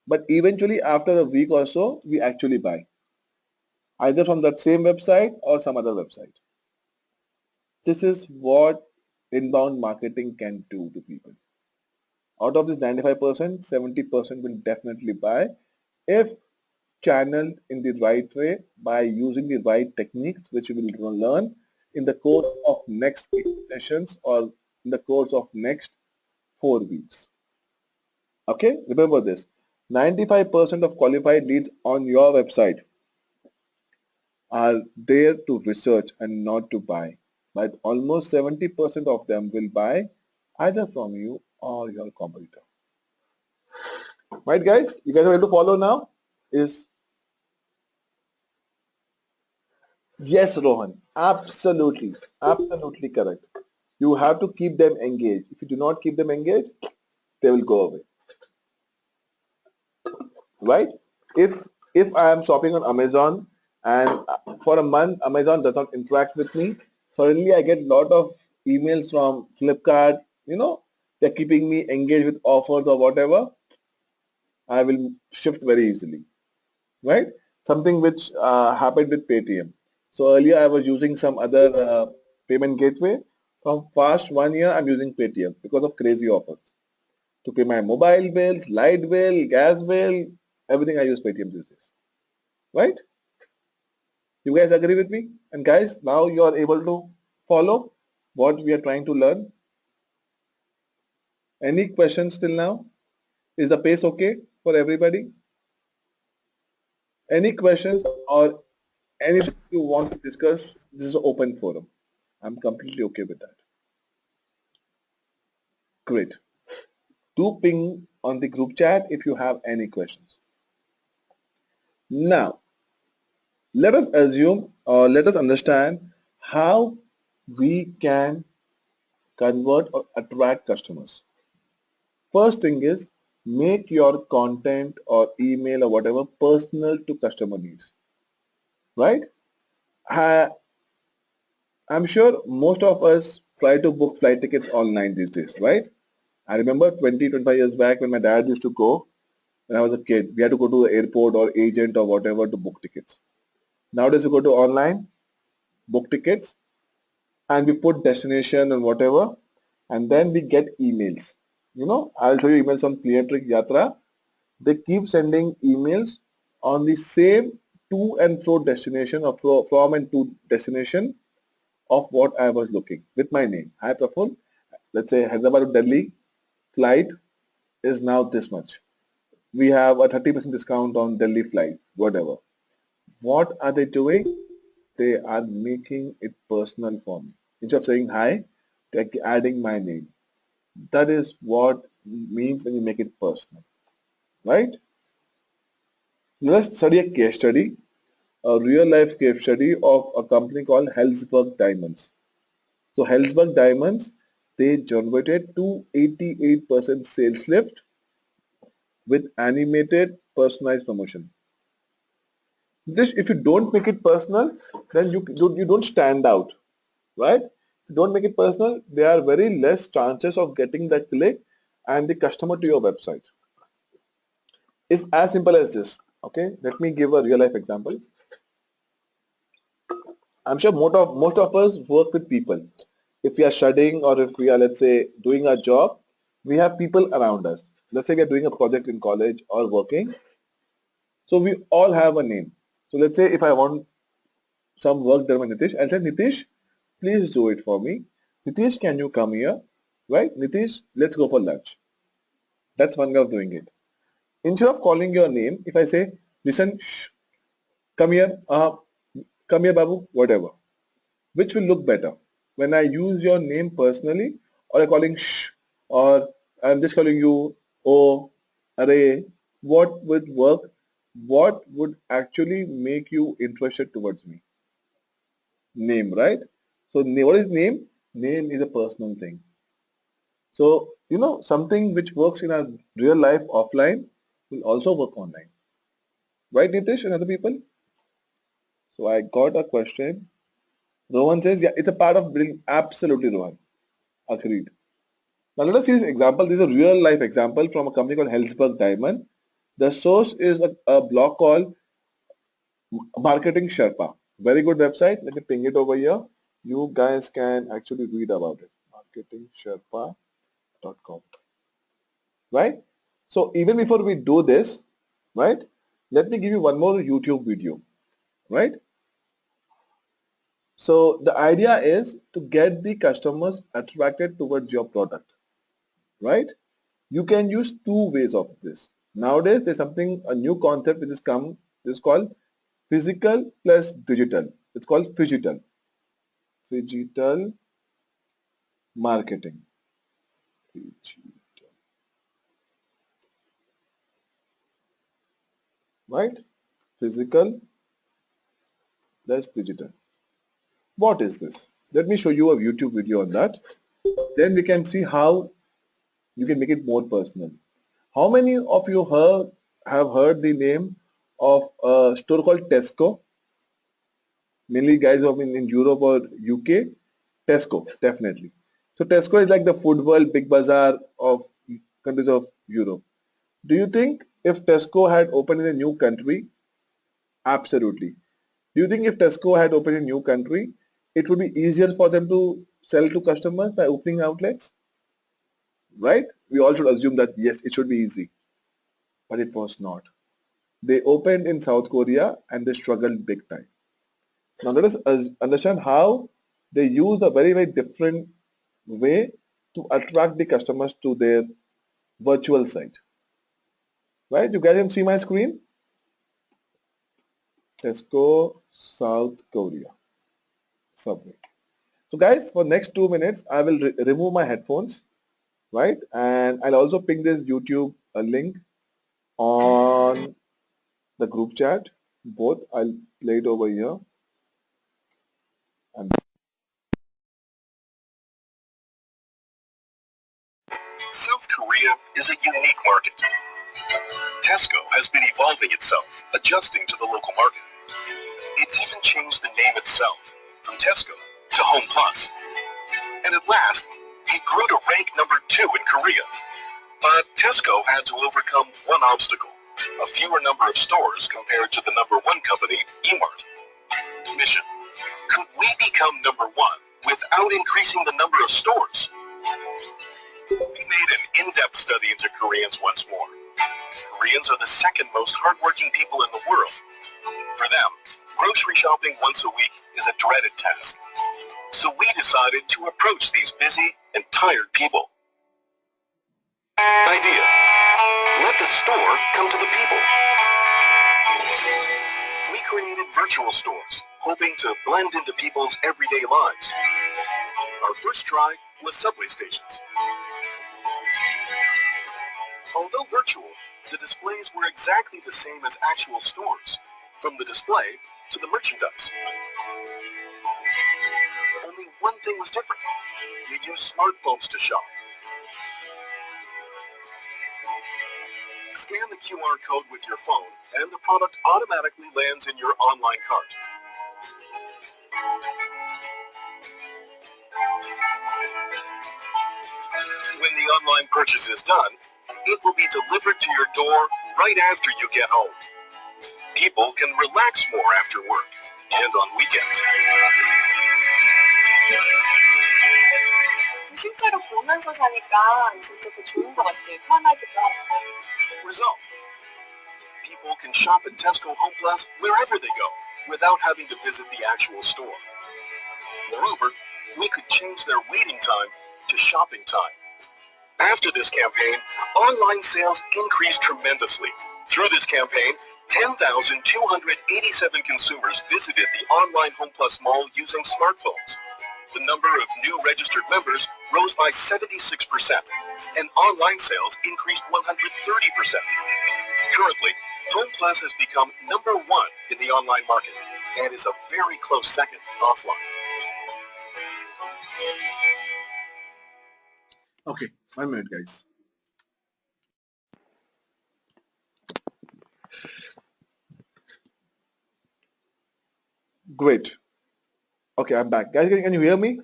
but eventually after a week or so, we actually buy either from that same website or some other website. This is what inbound marketing can do to people. Out of this 95%, 70% will definitely buy if channeled in the right way by using the right techniques which we will learn in the course of next 8 sessions or in the course of next 4 weeks. Okay, remember this. 95% of qualified leads on your website are there to research and not to buy. But almost 70% of them will buy either from you or your competitor. Right guys? You guys are able to follow now? Is yes, Rohan. Absolutely. Absolutely correct. You have to keep them engaged. If you do not keep them engaged, they will go away. Right? If I am shopping on Amazon and for a month Amazon does not interact with me, suddenly I get a lot of emails from Flipkart, they're keeping me engaged with offers or whatever, I will shift very easily. Right? Something which happened with Paytm. So earlier I was using some other payment gateway. From past 1 year I'm using Paytm because of crazy offers. To pay my mobile bills, light bill, gas bill, everything I use Paytm these days. Right? You guys agree with me? And guys, now you are able to follow what we are trying to learn. Any questions till now? Is the pace okay for everybody? Any questions or anything you want to discuss? This is an open forum. I'm completely okay with that. Great. Do ping on the group chat if you have any questions. Now, let us assume or let us understand how we can convert or attract customers. First thing is make your content or email or whatever personal to customer needs, right? I'm sure most of us try to book flight tickets online these days, right? I remember 20, 25 years back when my dad used to go, when I was a kid, we had to go to the airport or agent or whatever to book tickets. Nowadays we go to online, book tickets, and we put destination and whatever, and then we get emails. I'll show you emails on Clear Trick Yatra. They keep sending emails on the same to and fro destination or from and to destination of what I was looking with my name. Hi Praful. Let's say Hyderabad to Delhi flight is now this much. We have a 30% discount on Delhi flights, whatever. What are they doing? They are making it personal for me. Instead of saying hi, they're adding my name. That is what means when you make it personal, right? Let's study a case study, a real life case study of a company called Hellsberg Diamonds. So Hellsberg Diamonds, they generated 288% sales lift with animated personalized promotion. This, if you don't make it personal, then you don't stand out, right? If you don't make it personal, there are very less chances of getting that click and the customer to your website. It's as simple as this. Okay, let me give a real life example. I'm sure most of us work with people. If we are studying or if we are, let's say, doing our job, we have people around us. Let's say we are doing a project in college or working. So we all have a name. So let's say if I want some work done by Nitish, I'll say, Nitish, please do it for me. Nitish, can you come here? Right? Nitish, let's go for lunch. That's one way of doing it. Instead of calling your name, if I say, listen, shh, come here, Babu, whatever. Which will look better? When I use your name personally, or I'm calling shh, or I'm just calling you oh, array, what would work? What would actually make you interested towards me? Name, right? So what is name? Name is a personal thing. So, something which works in our real life offline will also work online. Right, Nitish and other people? So I got a question. Rohan says, yeah, it's a part of building. Absolutely, Rohan. Agreed. Now let us see this example. This is a real life example from a company called Hellsberg Diamond. The source is a blog called Marketing Sherpa. Very good website. Let me ping it over here. You guys can actually read about it. Marketingsherpa.com. Right? So even before we do this, right? Let me give you one more YouTube video. Right? So the idea is to get the customers attracted towards your product. Right? You can use two ways of this. Nowadays, there's a new concept which has come, this is called physical plus digital. It's called phygital. Phygital marketing. Phygital. Right? Physical plus digital. What is this? Let me show you a YouTube video on that. Then we can see how you can make it more personal. How many of you have heard the name of a store called Tesco? Mainly guys who have been in Europe or UK. Tesco, definitely. So Tesco is like the food world big bazaar of countries of Europe. Do you think if Tesco had opened in a new country? Absolutely. Do you think if Tesco had opened in a new country, it would be easier for them to sell to customers by opening outlets? Right? We all should assume that yes, it should be easy. But it was not. They opened in South Korea and they struggled big time. Now let us understand how they use a very, very different way to attract the customers to their virtual site. Right? You guys can see my screen? Tesco, South Korea, Subway. So guys, for next 2 minutes, I will remove my headphones, right? And I'll also ping this YouTube link on the group chat. Both, I'll play it over here. And South Korea is a unique market. Tesco has been evolving itself, adjusting to the local market. It even changed the name itself from Tesco to Home Plus. And at last, it grew to rank number 2 in Korea. But Tesco had to overcome one obstacle, a fewer number of stores compared to the number 1 company, Emart. Mission: could we become number 1 without increasing the number of stores? We made an in-depth study into Koreans once more. Koreans are the second most hardworking people in the world. For them, grocery shopping once a week is a dreaded task. So we decided to approach these busy and tired people. Idea: let the store come to the people. We created virtual stores, hoping to blend into people's everyday lives. Our first try was subway stations. Although virtual, the displays were exactly the same as actual stores, from the display to the merchandise. Only one thing was different. You used smartphones to shop. scan the QR code with your phone and the product automatically lands in your online cart. When the online purchase is done, it will be delivered to your door right after you get home. People can relax more after work and on weekends. 실제로 보면서 사니까 진짜 더 좋은 것 같아요. 편하기도 하고. Result: people can shop at Tesco Home Plus wherever they go without having to visit the actual store. Moreover, we could change their waiting time to shopping time. After this campaign, online sales increased tremendously. Through this campaign, 10,287 consumers visited the online Home Plus mall using smartphones. The number of new registered members rose by 76%, and online sales increased 130%. Currently, Home Plus has become number one in the online market and is a very close second offline. Okay, 1 minute, guys. Great. Okay, I'm back. Guys, can you hear me?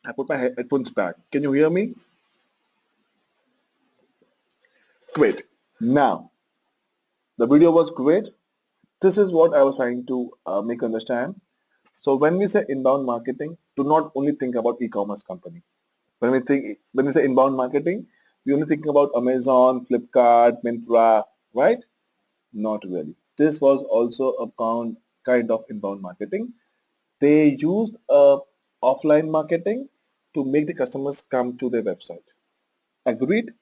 I put my headphones back. Can you hear me? Great. Now, the video was great. This is what I was trying to make you understand. So when we say inbound marketing, do not only think about e-commerce company. When we say inbound marketing, we only think about Amazon, Flipkart, Myntra, right? Not really. This was also a kind of inbound marketing. They used offline marketing to make the customers come to their website. Agreed?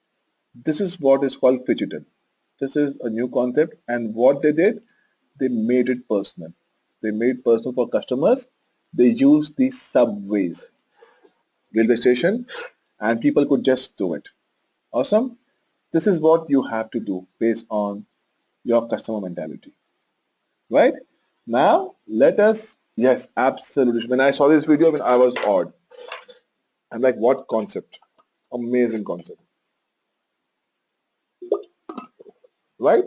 This is what is called phygital. This is a new concept, and what they did, they made it personal. They made personal for customers. They used the subways, railway station, and people could just do it. Awesome. This is what you have to do based on your customer mentality. Right? Now let us, yes, absolutely. When I saw this video, I was awed. I'm like, what concept? Amazing concept. Right?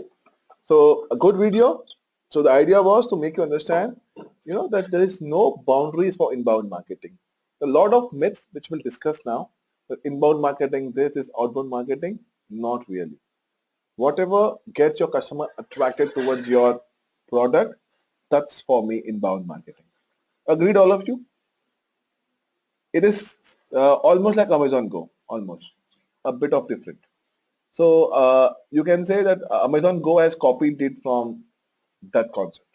So a good video. So the idea was to make you understand, that there is no boundaries for inbound marketing. A lot of myths which we'll discuss now. But inbound marketing, this is outbound marketing. Not really. Whatever gets your customer attracted towards your product, that's for me inbound marketing. Agreed, all of you? It is almost like Amazon Go, almost. A bit of different. So you can say that Amazon Go has copied it from that concept,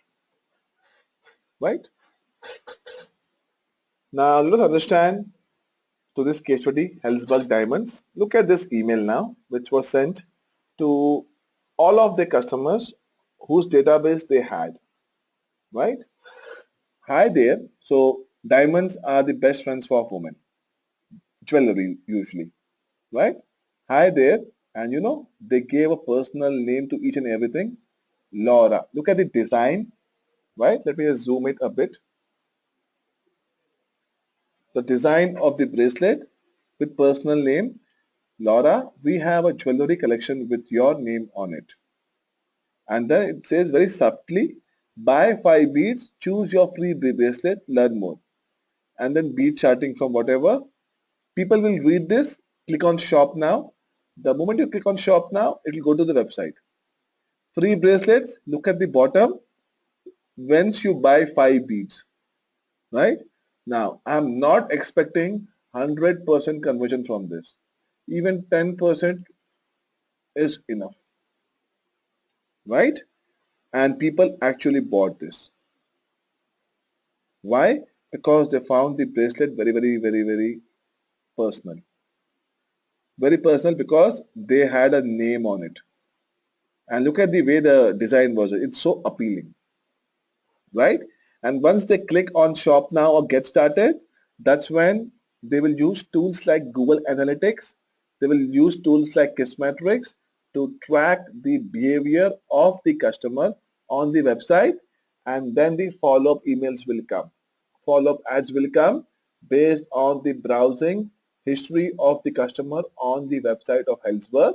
right? Now let us understand to this case study, Hellsberg Diamonds. Look at this email now, which was sent to all of the customers whose database they had, right? Hi there. So diamonds are the best friends for women, jewelry usually, right? Hi there. And they gave a personal name to each and everything. Laura. Look at the design, right? Let me just zoom it a bit. The design of the bracelet with personal name. Laura, we have a jewelry collection with your name on it. And then it says very subtly, buy 5 beads, choose your free bracelet, learn more. And then bead charting from whatever. People will read this, click on shop now. The moment you click on shop now, it will go to the website. Free bracelets, look at the bottom. Once you buy 5 beads, right? Now, I'm not expecting 100% conversion from this. Even 10% is enough, right? And people actually bought this. Why? Because they found the bracelet very, very, very, very personal. Very personal because they had a name on it. And look at the way the design was. It's so appealing, right? And once they click on shop now or get started, that's when they will use tools like Google Analytics. They will use tools like Kissmetrics to track the behavior of the customer on the website, and then the follow-up emails will come. Follow-up ads will come based on the browsing history of the customer on the website of Hellsberg.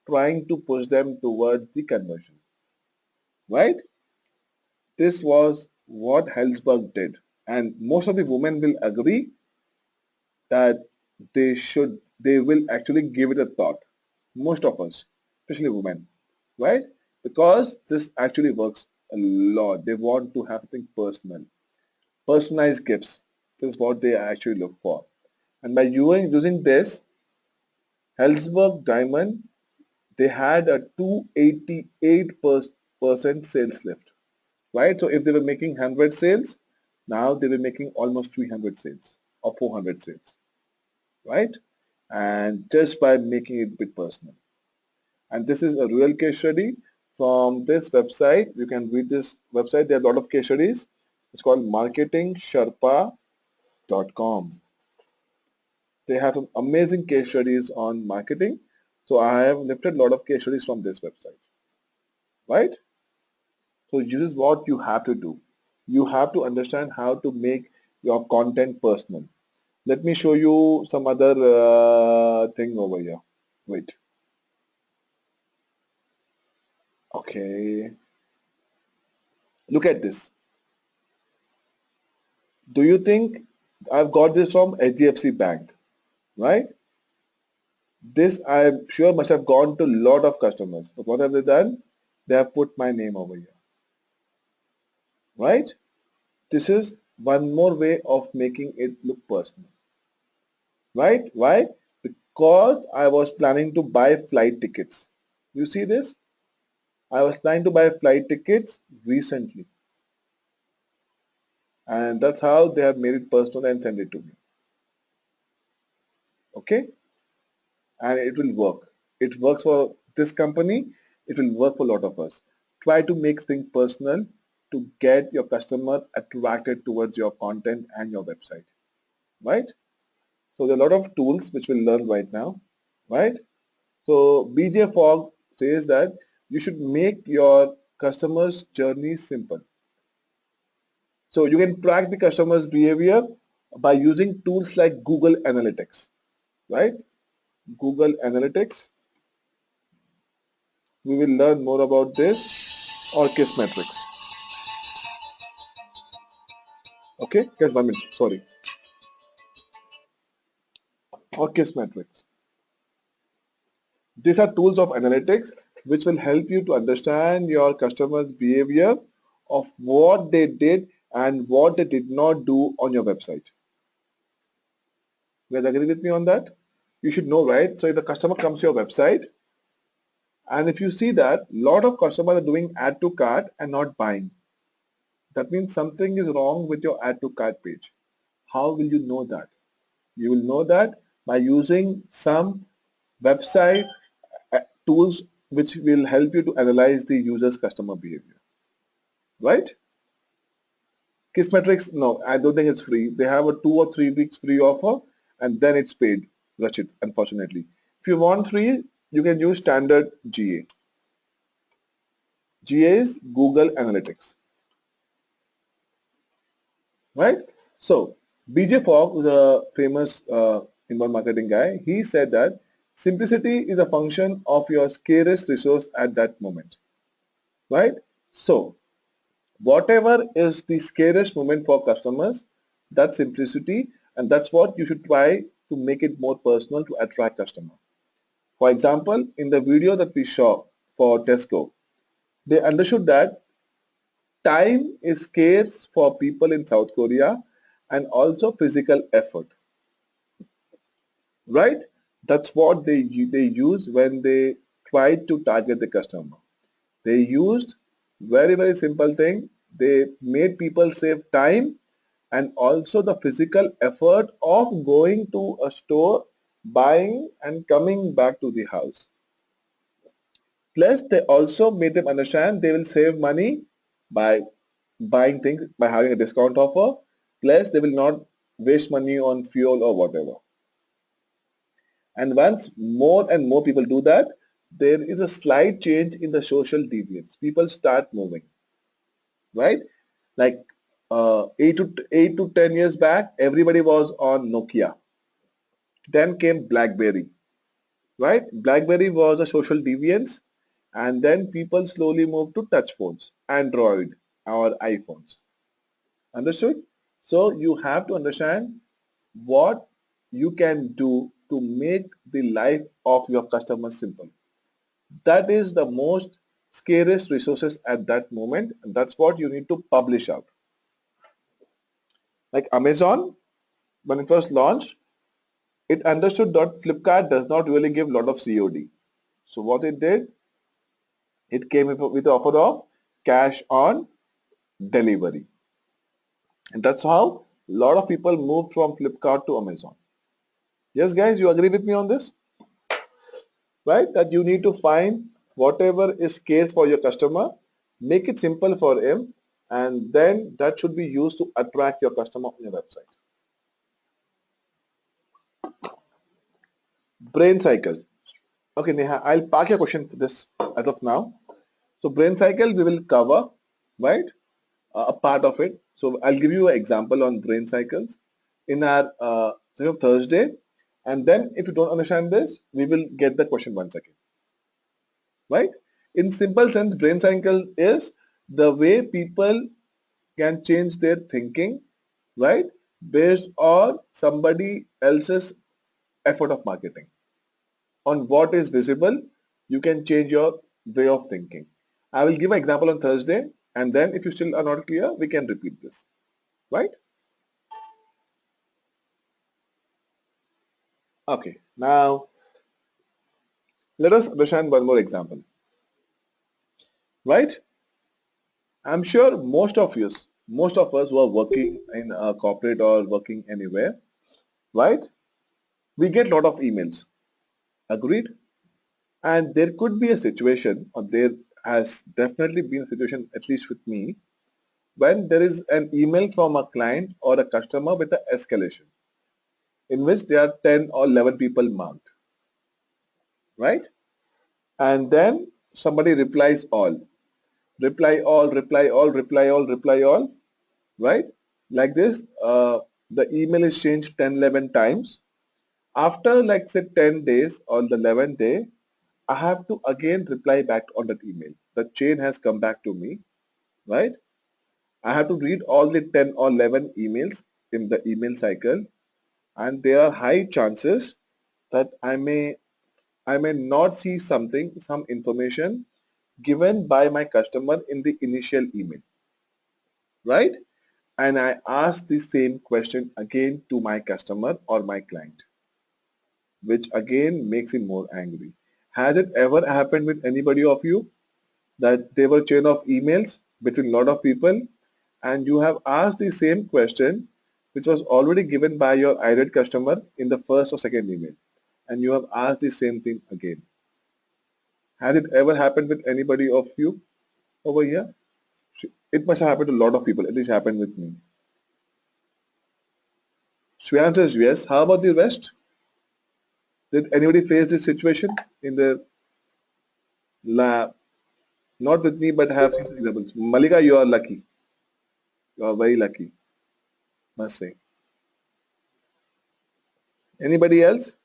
trying to push them towards the conversion, right? This was what Hellsberg did. And most of the women will agree that they will actually give it a thought. Most of us, especially women, right? Because this actually works a lot. They want to have something personal. Personalized gifts. This is what they actually look for. And by using this Hellsberg Diamond, they had a 288% sales lift, right? So if they were making 100 sales, now they were making almost 300 sales or 400 sales, right? And just by making it a bit personal. And this is a real case study from this website. You can read this website. There are a lot of case studies. It's called marketingsherpa.com. They have some amazing case studies on marketing. So I have lifted a lot of case studies from this website, right? So this is what you have to do. You have to understand how to make your content personal. Let me show you some other thing over here. Wait. Okay. Look at this. Do you think I've got this from HDFC Bank, right? This I'm sure must have gone to a lot of customers. But what have they done? They have put my name over here, right? This is one more way of making it look personal, right? Why? Because I was planning to buy flight tickets. You see this? I was planning to buy flight tickets recently, and that's how they have made it personal and sent it to me. Okay? And it will work. It works for this company. It will work for a lot of us. Try to make things personal to get your customer attracted towards your content and your website, right? So there are a lot of tools which we'll learn right now, right? So BJ Fogg says that you should make your customer's journey simple. So you can track the customer's behavior by using tools like Google Analytics, right? Google Analytics. We will learn more about this or Kiss metrics. Okay, guys, 1 minute, sorry. Or Kiss metrics. These are tools of analytics which will help you to understand your customers' behavior of what they did and what they did not do on your website. You guys agree with me on that? You should know, right? So if the customer comes to your website, and if you see that a lot of customers are doing add to cart and not buying, that means something is wrong with your add to cart page. How will you know that? You will know that by using some website tools which will help you to analyze the user's customer behavior, right? Kissmetrics, no, I don't think it's free. They have a 2 or 3 weeks free offer and then it's paid, Rachit, unfortunately. If you want free, you can use standard GA. GA is Google Analytics, right? So BJ Fogg, the famous inbound marketing guy, he said that simplicity is a function of your scarcest resource at that moment, right? So whatever is the scariest moment for customers, that's simplicity, and that's what you should try to make it more personal to attract customer. For example, in the video that we saw for Tesco, they understood that time is scarce for people in South Korea and also physical effort, right? That's what they use when they tried to target the customer. They used very simple thing. They made people save time and also the physical effort of going to a store, buying and coming back to the house. Plus, they also made them understand they will save money by buying things, by having a discount offer. Plus, they will not waste money on fuel or whatever. And once more and more people do that, there is a slight change in the social deviance. People start moving, right? Like 8 to 10 years back, everybody was on Nokia. Then came BlackBerry. right? BlackBerry was a social deviance, and then people slowly moved to touch phones, Android or iPhones. Understood? So you have to understand what you can do to make the life of your customer simple. That is the most scariest resources at that moment, and that's what you need to publish out. Like Amazon, when it was launched, it understood that Flipkart does not really give a lot of COD. So what it did, it came with the offer of cash on delivery. And that's how a lot of people moved from Flipkart to Amazon. Yes, guys, you agree with me on this? Right? That you need to find whatever is case for your customer, make it simple for him, and then that should be used to attract your customer on your website. Brain cycle. Okay, Neha, I'll park your question for this as of now. So brain cycle we will cover, right? A part of it. So I'll give you an example on brain cycles in our Thursday, and then if you don't understand this, we will get the question once again, right? In simple sense, brain cycle is the way people can change their thinking, right, based on somebody else's effort of marketing. On what is visible, you can change your way of thinking. I will give an example on Thursday, and then if you still are not clear, we can repeat this, right? Okay, now let us understand one more example, right? I'm sure most of us who are working in a corporate or working anywhere, right? We get a lot of emails, agreed? And there could be a situation, or there has definitely been a situation, at least with me, when there is an email from a client or a customer with an escalation in which there are 10 or 11 people marked, right? And then somebody replies all, reply all, reply all, reply all, reply all, right? Like this, the email is changed 10, 11 times. After like say 10 days on the 11th day, I have to again reply back on that email. The chain has come back to me, right? I have to read all the 10 or 11 emails in the email cycle, and there are high chances that I may not see some information given by my customer in the initial email, right? And I ask the same question again to my customer or my client, which again makes him more angry. Has it ever happened with anybody of you that there were chain of emails between a lot of people and you have asked the same question which was already given by your irate customer in the first or second email, and you have asked the same thing again? Has it ever happened with anybody of you over here? It must have happened to a lot of people. At least happened with me. Shreya says yes. How about the rest? Did anybody face this situation in the lab? Not with me, but have seen some examples. Malika, you are lucky. You are very lucky, must say. Anybody else?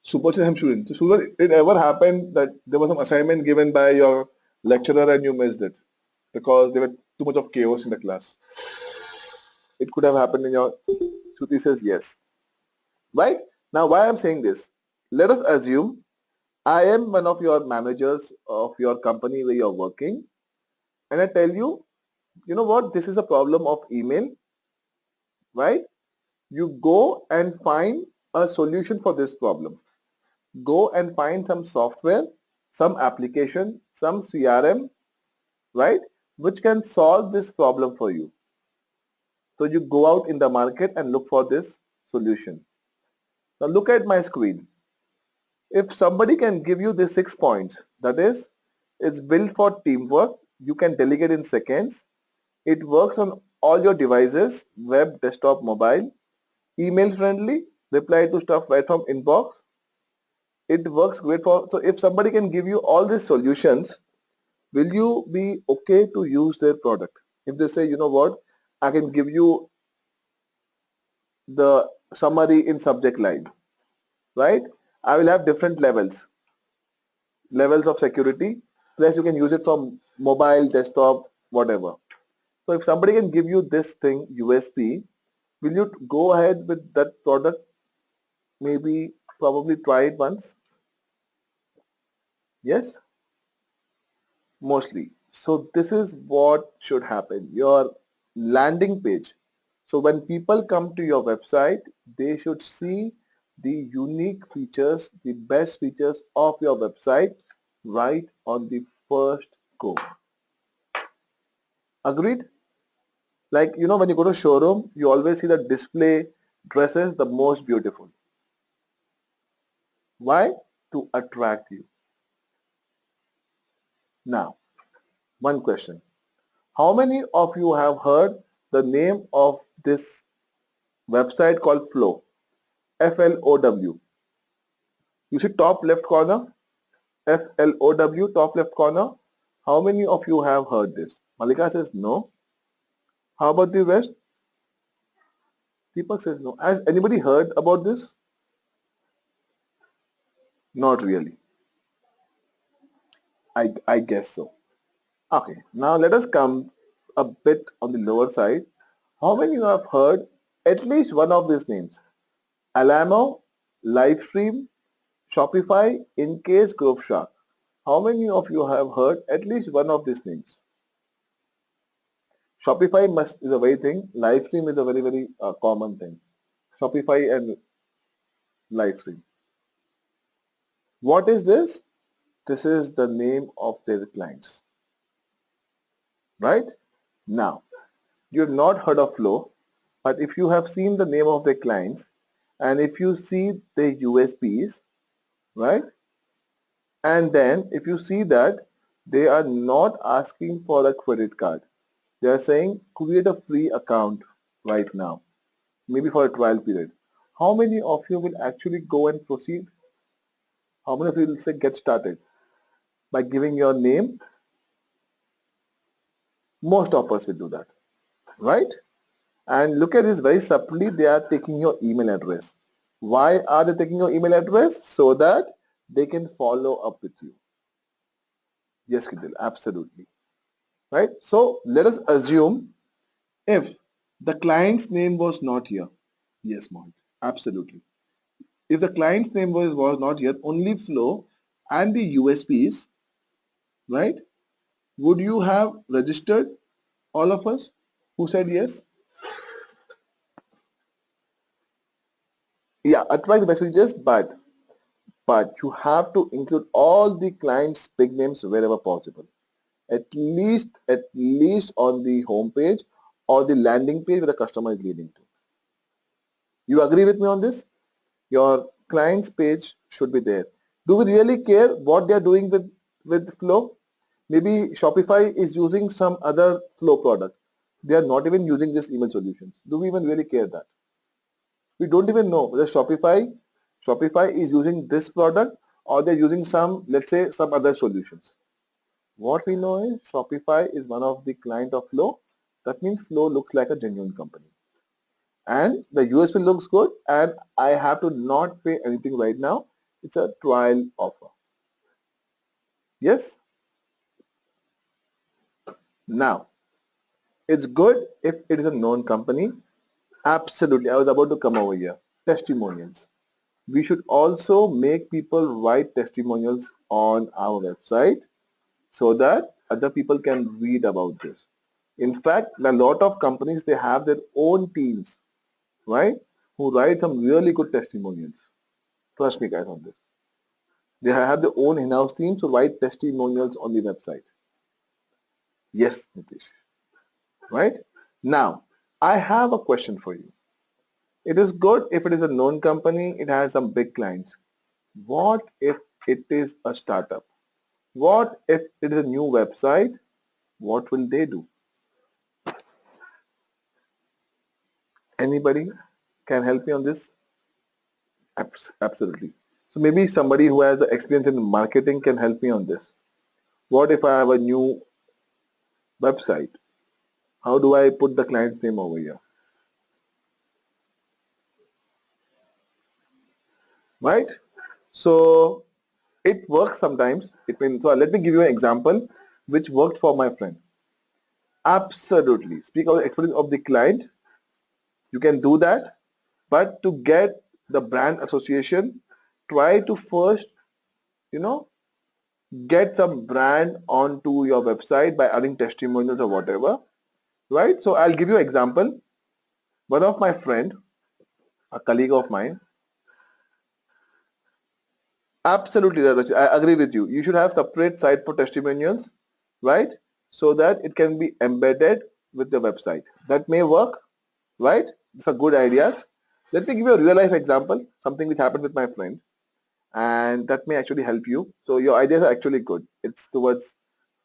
Super I'm student. So, Super, it ever happened that there was some assignment given by your lecturer and you missed it because there were too much of chaos in the class? It could have happened in your. Shruti says yes. Right? Now, why I'm saying this? Let us assume I am one of your managers of your company where you're working, and I tell you, you know what, this is a problem of email, right? You go and find a solution for this problem. Go and find some software, some application, some CRM, right, which can solve this problem for you. So you go out in the market and look for this solution. Now look at my screen. If somebody can give you the 6 points, that is, it's built for teamwork, you can delegate in seconds, it works on all your devices, web, desktop, mobile, email friendly, reply to stuff right from inbox, it works great for, so if somebody can give you all these solutions, will you be okay to use their product? If they say, you know what, I can give you the summary in subject line, right? I will have different levels of security. Plus you can use it from mobile, desktop, whatever. So if somebody can give you this thing, USP, will you go ahead with that product? Maybe probably try it once. Yes, mostly. So this is what should happen. Your landing page. So when people come to your website, they should see the unique features, the best features of your website right on the first go. Agreed? Like, when you go to showroom, you always see the display dresses the most beautiful. Why? To attract you. Now, one question. How many of you have heard the name of this website called Flow? FLOW. You see top left corner? FLOW, top left corner. How many of you have heard this? Malika says no. How about the rest? Deepak says no. Has anybody heard about this? Not really. I guess so. Okay, now let us come a bit on the lower side. How many of you have heard at least one of these names? Alamo, Livestream, Shopify, Incase, Growth Shark. How many of you have heard at least one of these names? Shopify is a very thing. Livestream is a very, very common thing. Shopify and Livestream. What is this? This is the name of their clients. Right? Now, you have not heard of Flow, but if you have seen the name of their clients and if you see the USPs, right? And then if you see that they are not asking for a credit card. They are saying create a free account right now, maybe for a trial period. How many of you will actually go and proceed? How many of you will say get started? By giving your name, most of us will do that, right? And look at this very subtly, they are taking your email address. Why are they taking your email address? So that they can follow up with you. Yes, Kidil, absolutely. Right? So let us assume if the client's name was not here. Yes, Mohit, absolutely. If the client's name was not here, only Flow and the USPs, right? Would you have registered all of us who said yes? Yeah, attract the messages, but you have to include all the clients' big names wherever possible. At least on the home page or the landing page where the customer is leading to. You agree with me on this? Your client's page should be there. Do we really care what they are doing with Flow? Maybe Shopify is using some other Flow product. They are not even using this email solutions. Do we even really care that? We don't even know whether Shopify is using this product or they're using some, let's say, some other solutions. What we know is Shopify is one of the client of Flow. That means Flow looks like a genuine company. And the USP looks good and I have to not pay anything right now. It's a trial offer. Yes? Now, it's good if it is a known company. Absolutely. I was about to come over here. Testimonials. We should also make people write testimonials on our website so that other people can read about this. In fact, a lot of companies, they have their own teams, right, who write some really good testimonials. Trust me guys on this. They have their own in-house teams who write testimonials on the website. Yes, Nitish. Right? Now, I have a question for you. It is good if it is a known company, it has some big clients. What if it is a startup? What if it is a new website? What will they do? Anybody can help me on this? Absolutely. So maybe somebody who has experience in marketing can help me on this. What if I have a new website? How do I put the client's name over here? right? So it works sometimes. It means, so let me give you an example which worked for my friend. Absolutely. Speak of the experience of the client. You can do that, but to get the brand association, try to first, you know, get some brand onto your website by adding testimonials or whatever, right? So I'll give you an example. One of my friend, a colleague of mine, absolutely, Rajat, I agree with you. You should have separate site for testimonials, right? So that it can be embedded with the website. That may work, right? These are good ideas. Let me give you a real life example, something which happened with my friend, and that may actually help you. So your ideas are actually good. It's towards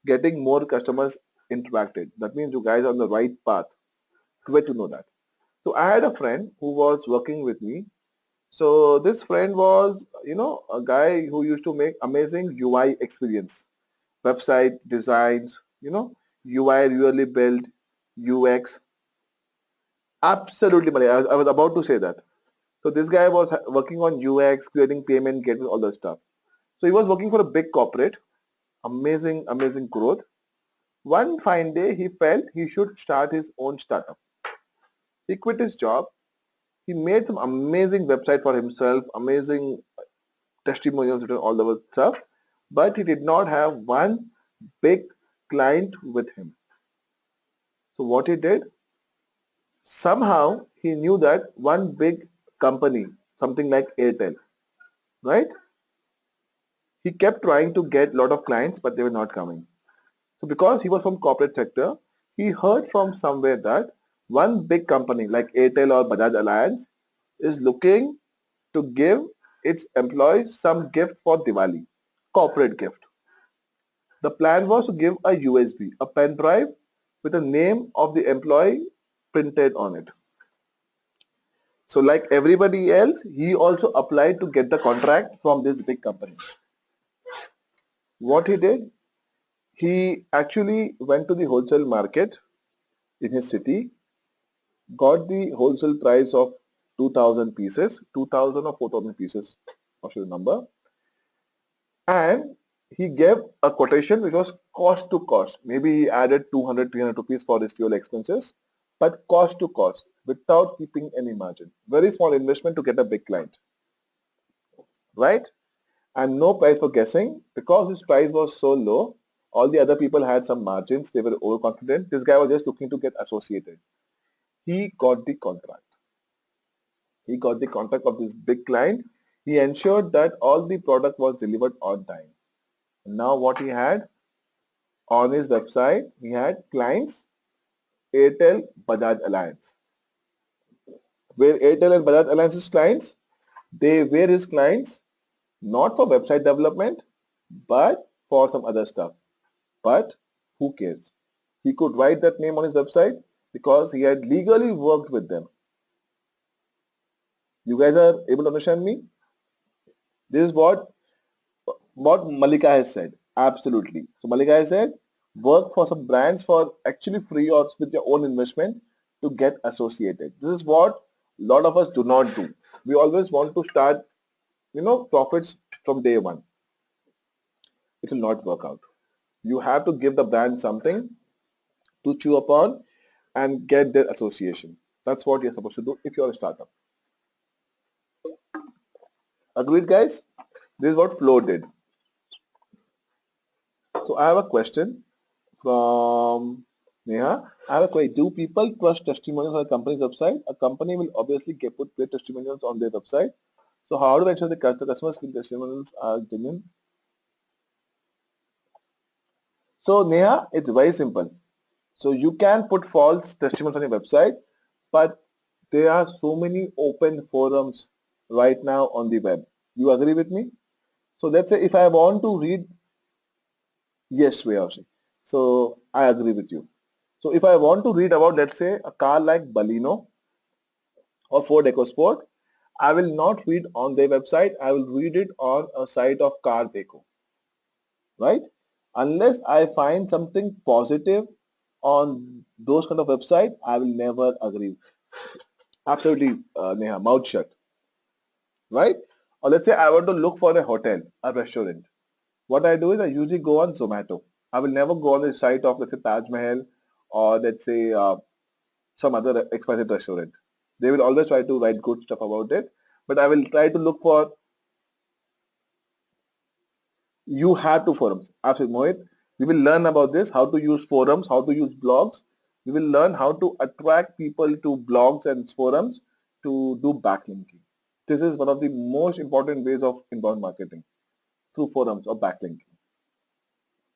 getting more customers interacted. That means you guys are on the right path. Great to know that. So I had a friend who was working with me. So this friend was, a guy who used to make amazing UI experience, website designs, UI really built, UX. Absolutely, Mali. I was about to say that. So this guy was working on UX, creating payment gateways, all that stuff. So he was working for a big corporate, amazing, amazing growth. One fine day, he felt he should start his own startup. He quit his job. He made some amazing website for himself, amazing testimonials and all the stuff, but he did not have one big client with him. So what he did, somehow he knew that one big company, something like Airtel, right? He kept trying to get a lot of clients, but they were not coming. So because he was from corporate sector, he heard from somewhere that one big company like Airtel or Bajaj Alliance is looking to give its employees some gift for Diwali, corporate gift. The plan was to give a USB, a pen drive with the name of the employee printed on it. So like everybody else, he also applied to get the contract from this big company. What he did, he actually went to the wholesale market in his city, got the wholesale price of 2000 pieces, 2000 or 4000 pieces, not sure the number, and he gave a quotation which was cost to cost. Maybe he added 200, 300 rupees for his fuel expenses, but cost to cost without keeping any margin. Very small investment to get a big client, right? And no price for guessing because his price was so low. All the other people had some margins. They were overconfident. This guy was just looking to get associated. He got the contract. He got the contract of this big client. He ensured that all the product was delivered on time. Now what he had on his website, he had clients Airtel Bajaj Alliance. Where Airtel and Bajaj Alliance's clients, they were his clients not for website development, but for some other stuff. But who cares? He could write that name on his website because he had legally worked with them. You guys are able to understand me? This is what Malika has said. Absolutely. So Malika has said, work for some brands for actually free or with your own investment to get associated. This is what a lot of us do not do. We always want to start, profits from day one. It will not work out. You have to give the brand something to chew upon and get their association. That's what you're supposed to do if you're a startup. Agreed, guys? This is what Flow did. So I have a question from Neha. I have a question. Do people trust testimonials on a company's website? A company will obviously put great testimonials on their website. So how do I ensure the customers feel testimonials are genuine? So Neha, it's very simple. So you can put false testimonials on your website, but there are so many open forums right now on the web. You agree with me? So let's say if I want to read, yes, Shreyashi. So I agree with you. So if I want to read about, let's say, a car like Baleno or Ford EcoSport, I will not read on their website. I will read it on a site of Car Deco, right? Unless I find something positive on those kind of website, I will never agree. Absolutely, Neha, mouth shut, right? Or let's say I want to look for a hotel, a restaurant. What I do is I usually go on Zomato. I will never go on the site of, let's say, Taj Mahal, or let's say some other XYZ restaurant. They will always try to write good stuff about it, but I will try to look for. You have to forums. Absolutely, Mohit. We will learn about this, how to use forums, how to use blogs. We will learn how to attract people to blogs and forums to do backlinking. This is one of the most important ways of inbound marketing, through forums or backlinking,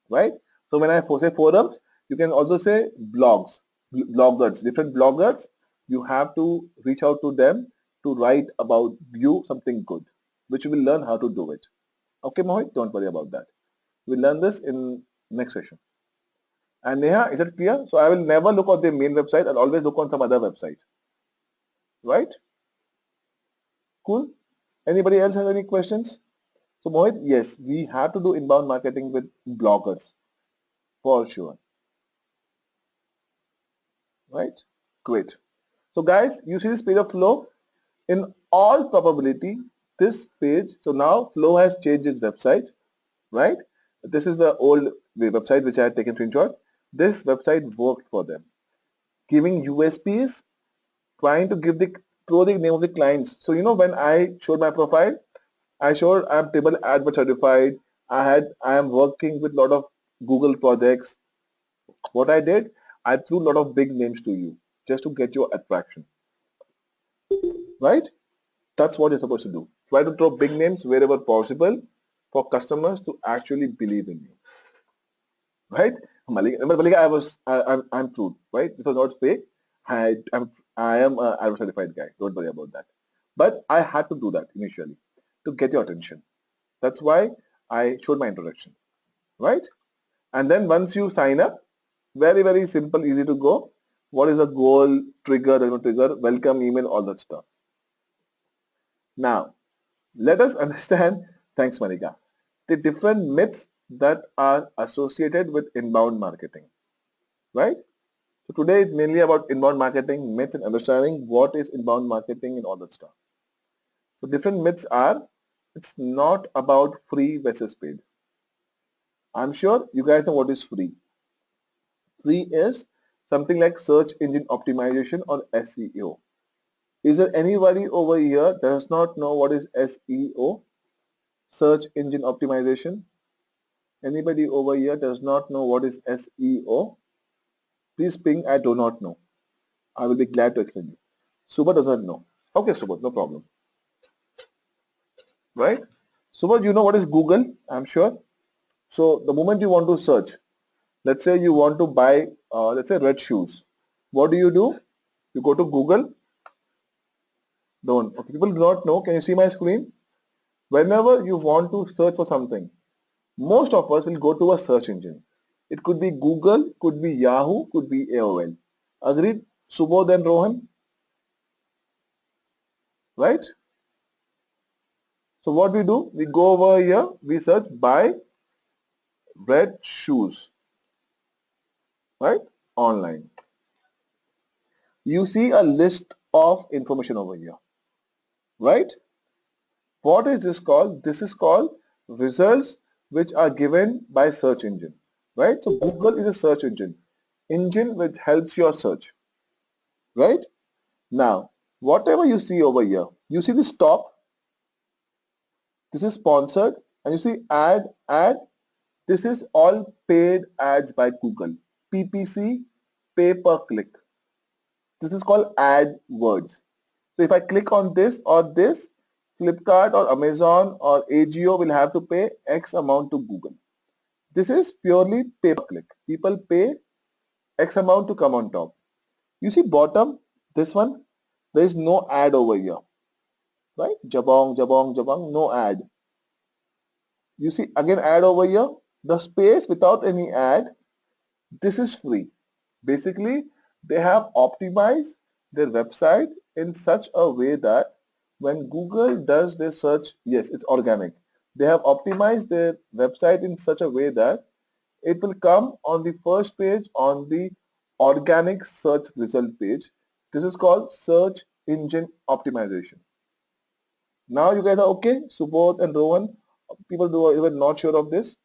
right? So when I say forums, you can also say blogs, bloggers, different bloggers. You have to reach out to them to write about you something good, which you will learn how to do it. Okay, Mohit, don't worry about that. We'll learn this in next session. And Neha, is it clear? So I will never look on the main website. I'll always look on some other website. Right? Cool. Anybody else has any questions? So Mohit, yes, we have to do inbound marketing with bloggers for sure. Right? Great. So guys, you see this page of Flow? In all probability, this page, so now Flow has changed its website, right? This is the old website which I had taken screenshot. This website worked for them, giving USPs, trying to give the throw the name of the clients. So when I showed my profile, I showed I'm table advert certified. I am working with a lot of Google projects. What I did, I threw a lot of big names to you just to get your attraction. Right? That's what you're supposed to do. Try to throw big names wherever possible for customers to actually believe in you. Right? Malika, I'm true. Right? This was not fake. I am a advert certified guy. Don't worry about that. But I had to do that initially to get your attention. That's why I showed my introduction, right? And then once you sign up, very, very simple, easy to go. What is a goal, trigger, welcome email, all that stuff. Now, let us understand, thanks Monica, the different myths that are associated with inbound marketing, right? So today it's mainly about inbound marketing, myths and understanding what is inbound marketing and all that stuff. So different myths are, it's not about free versus paid. I'm sure you guys know what is free. Free is something like search engine optimization or SEO. Is there anybody over here does not know what is SEO? Search engine optimization. Anybody over here does not know what is SEO? Please ping I do not know. I will be glad to explain you. Suba doesn't know. Okay, Suba, no problem. Right? Suba, you know what is Google? I'm sure. So the moment you want to search, let's say you want to buy, let's say red shoes. What do? You go to Google. Don't. Okay, people do not know. Can you see my screen? Whenever you want to search for something, most of us will go to a search engine. It could be Google, could be Yahoo, could be AOL. Agreed? Subodh and Rohan, right? So what we do, we go over here, we search buy red shoes, right? Online. You see a list of information over here, right? What is this called? This is called results which are given by search engine, right? So Google is a search engine which helps your search, right? Now, whatever you see over here, you see this top, this is sponsored, and you see ad, this is all paid ads by Google. PPC, pay per click. This is called ad words. So if I click on this or this, Flipkart or Amazon or AGO will have to pay X amount to Google. This is purely pay per click. People pay X amount to come on top. You see bottom, this one, there is no ad over here, right? Jabong, jabong, jabong, no ad. You see again ad over here, the space without any ad, this is free. Basically, they have optimized their website in such a way that when Google does their search, yes, it's organic. They have optimized their website in such a way that it will come on the first page on the organic search result page. This is called search engine optimization. Now you guys are okay? Subodh and Rohan, people who are even not sure of this.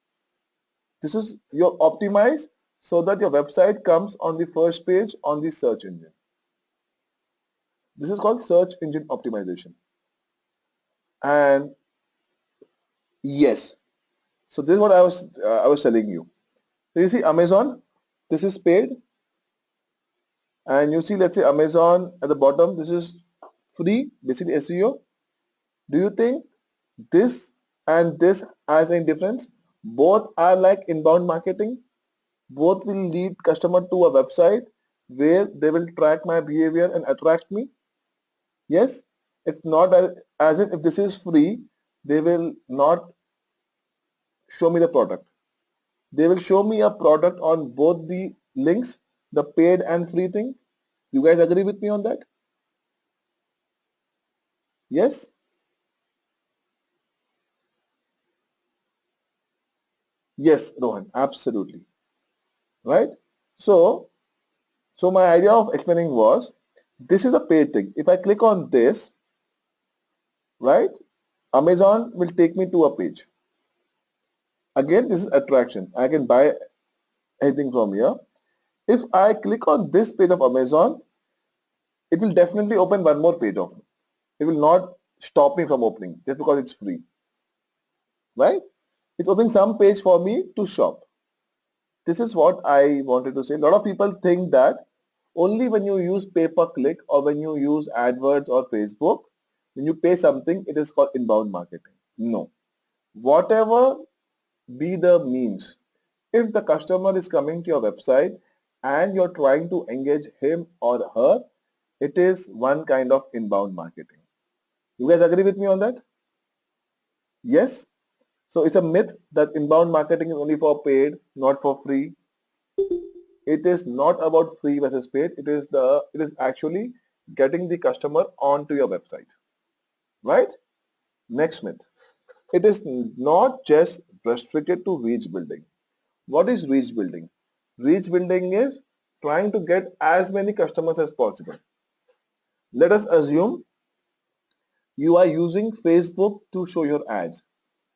This is your optimize so that your website comes on the first page on the search engine. This is called search engine optimization. And yes, so this is what I was telling you. So you see Amazon, this is paid, and you see let's say Amazon at the bottom, this is free, basically SEO. Do you think this and this has any difference? Both are like inbound marketing. Both will lead customer to a website where they will track my behavior and attract me. Yes, it's not as if this is free, they will not show me the product. They will show me a product on both the links, the paid and free thing. You guys agree with me on that? Yes? Yes, Rohan, absolutely. Right? So, so my idea of explaining was, this is a paid thing. If I click on this, right, Amazon will take me to a page. Again, this is attraction. I can buy anything from here. If I click on this page of Amazon, it will definitely open one more page of me. It will not stop me from opening just because it's free, right? It's opening some page for me to shop. This is what I wanted to say. A lot of people think that only when you use pay-per-click or when you use AdWords or Facebook, when you pay something, it is called inbound marketing. No. Whatever be the means, if the customer is coming to your website and you're trying to engage him or her, it is one kind of inbound marketing. You guys agree with me on that? Yes? So it's a myth that inbound marketing is only for paid, not for free. It is not about free versus paid. It is actually getting the customer onto your website. Right? Next myth. It is not just restricted to reach building. What is reach building? Reach building is trying to get as many customers as possible. Let us assume you are using Facebook to show your ads.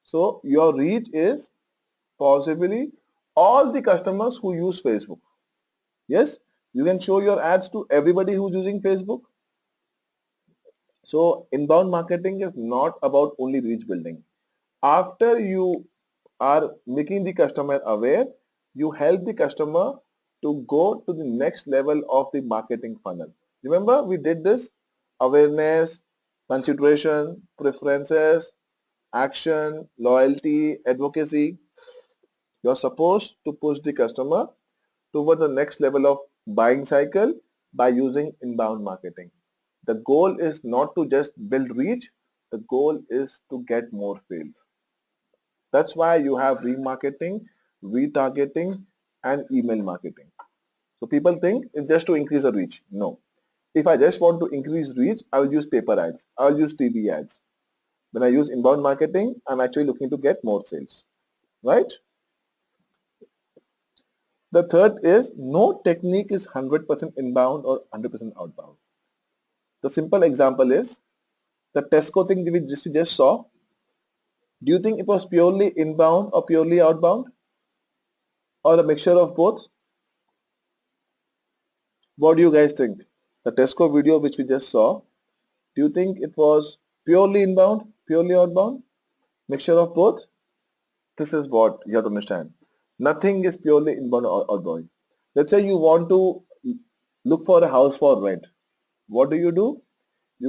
So your reach is possibly all the customers who use Facebook. Yes, you can show your ads to everybody who's using Facebook. So inbound marketing is not about only reach building. After you are making the customer aware, you help the customer to go to the next level of the marketing funnel. Remember, we did this: awareness, consideration, preferences, action, loyalty, advocacy. You're supposed to push the customer toward the next level of buying cycle by using inbound marketing. The goal is not to just build reach, the goal is to get more sales. That's why you have remarketing, retargeting, and email marketing. So people think it's just to increase the reach. No. If I just want to increase reach, I will use paper ads. I will use TV ads. When I use inbound marketing, I'm actually looking to get more sales. Right? The third is no technique is 100% inbound or 100% outbound. The simple example is the Tesco thing we just saw. Do you think it was purely inbound or purely outbound or a mixture of both? What do you guys think? The Tesco video which we just saw, do you think it was purely inbound, purely outbound, mixture of both? This is what you have to understand. Nothing is purely inbound or outbound. Let's say you want to look for a house for rent. What do? You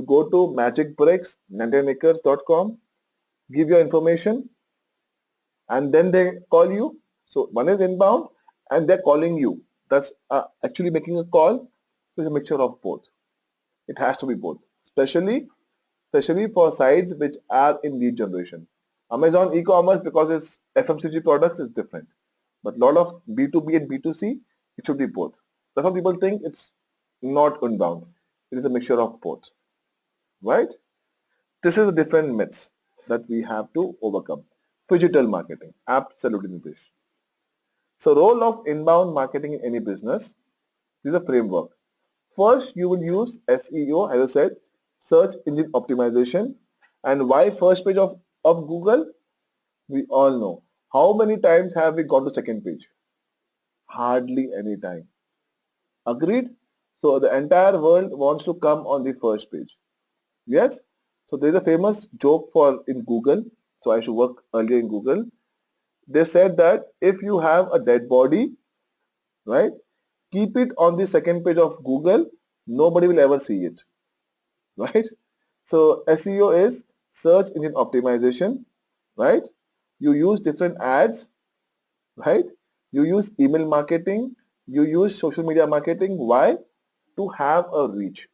go to magicbricks99acres.com, give your information, and then they call you. So one is inbound and they're calling you. That's actually making a call. So it's a mixture of both. It has to be both, especially for sites which are in lead generation. Amazon e-commerce, because it's FMCG products, is different. But a lot of B2B and B2C, it should be both. That's why people think it's not inbound. It is a mixture of both, right? This is a different myths that we have to overcome. Digital marketing, absolutely Nitish. So role of inbound marketing in any business, this is a framework. First, you will use SEO, as I said, search engine optimization. And why first page of Google? We all know. How many times have we gone to second page? Hardly any time. Agreed? So the entire world wants to come on the first page. Yes? So there's a famous joke for in Google. So I should work earlier in Google. They said that if you have a dead body, right, keep it on the second page of Google, nobody will ever see it. Right? So SEO is search engine optimization, right? You use different ads, right? You use email marketing, you use social media marketing. Why? To have a reach.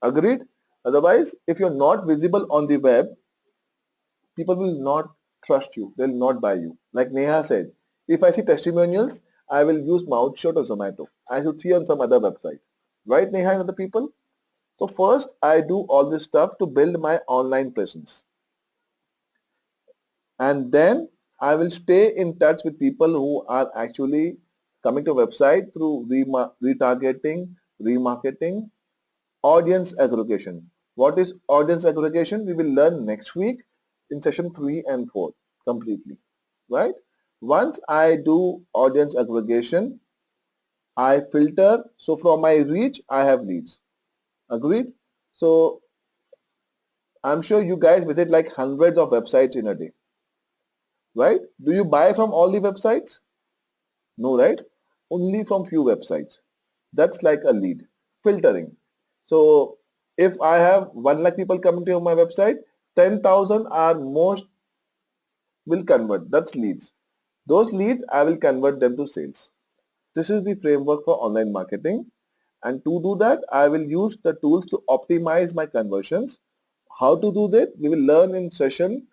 Agreed? Otherwise, if you're not visible on the web, people will not trust you. They'll not buy you. Like Neha said, if I see testimonials, I will use Mouthshot or Zomato. I should see on some other website. Right, Neha and other people? So first, I do all this stuff to build my online presence. And then I will stay in touch with people who are actually coming to website through retargeting, remarketing, audience aggregation. What is audience aggregation? We will learn next week in session 3 and 4 completely, right? Once I do audience aggregation, I filter. So from my reach, I have leads. Agreed? So I'm sure you guys visit like hundreds of websites in a day, right? Do you buy from all the websites? No, right? Only from few websites. That's like a lead. Filtering. So if I have 1 lakh people coming to my website, 10,000 are most will convert. That's leads. Those leads, I will convert them to sales. This is the framework for online marketing. And to do that, I will use the tools to optimize my conversions. How to do that? We will learn in session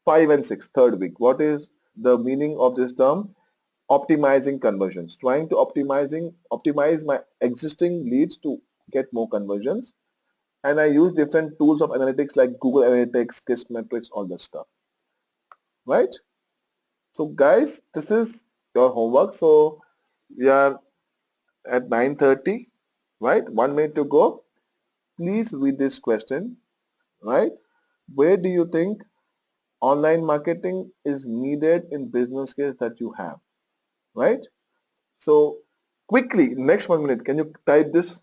5 and 6, third week. What is the meaning of this term? Optimizing conversions, trying to optimize my existing leads to get more conversions. And I use different tools of analytics like Google Analytics, Kissmetrics, all that stuff, right? So guys, this is your homework. So we are at 9:30, right? 1 minute to go. Please read this question, right? Where do you think online marketing is needed in business case that you have, right? So quickly, next 1 minute, can you type this?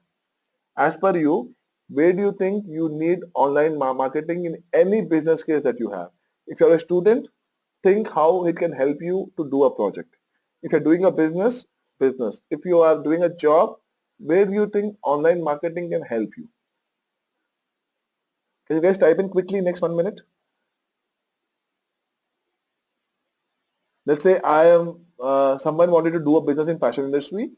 As per you, where do you think you need online marketing in any business case that you have? If you're a student, think how it can help you to do a project. If you're doing a business, business. If you are doing a job, where do you think online marketing can help you? Can you guys type in quickly next 1 minute? Let's say I am someone wanted to do a business in fashion industry.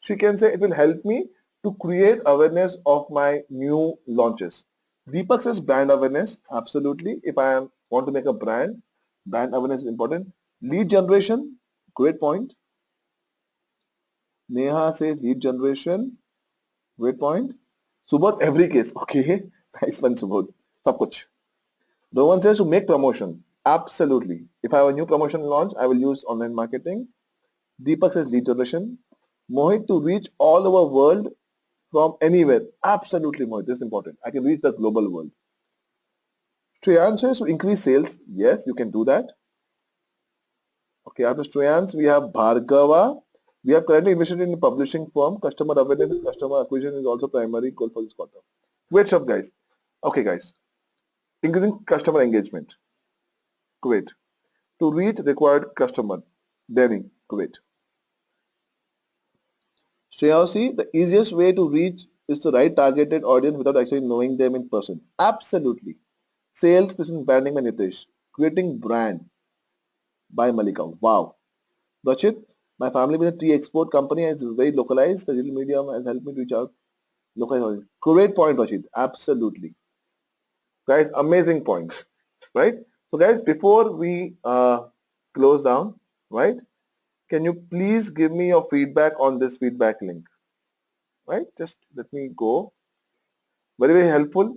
She can say it will help me to create awareness of my new launches. Deepak says brand awareness. Absolutely. If I want to make a brand awareness is important. Lead generation. Great point. Neha says lead generation. Great point. Subodh, every case. Okay. Nice one, Subodh. Sab kuch. Rowan says to make promotion. Absolutely. If I have a new promotion launch, I will use online marketing. Deepak says lead generation. Mohit, to reach all over world from anywhere. Absolutely, Mohit. This is important. I can reach the global world. Shreyan says to increase sales. Yes, you can do that. Okay, after Shreyan's, we have Bhargava. We have currently invested in a publishing firm. Customer awareness and customer acquisition is also primary goal for this quarter. Great job, guys. Okay, guys. Increasing customer engagement. Great. To reach required customer. Danny. Great. Shreyasi, the easiest way to reach is the right targeted audience without actually knowing them in person. Absolutely. Sales, business, branding by Nitish. Creating brand by Malika. Wow. Rachit, my family with a tea export company is very localized. The digital medium has helped me reach out localized audience. Great point, Rachit. Absolutely. Guys, amazing points. Right? So guys, before we close down, right? Can you please give me your feedback on this feedback link? Right? Just let me go. Very, very helpful.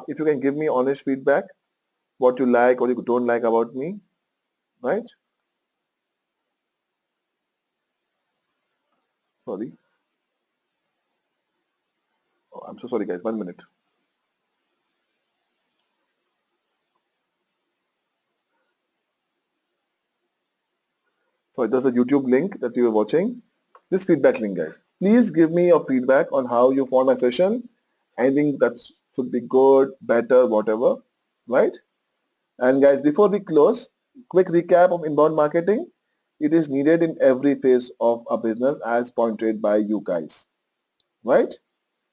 If you can give me honest feedback, what you like, what you don't like about me, right? Sorry. Oh, I'm so sorry, guys. 1 minute. sorry, there's a YouTube link that you are watching. This feedback link, guys. Please give me your feedback on how you found my session. Anything that should be good, better, whatever, right? And guys, before we close, quick recap of inbound marketing. It is needed in every phase of a business as pointed by you guys, right?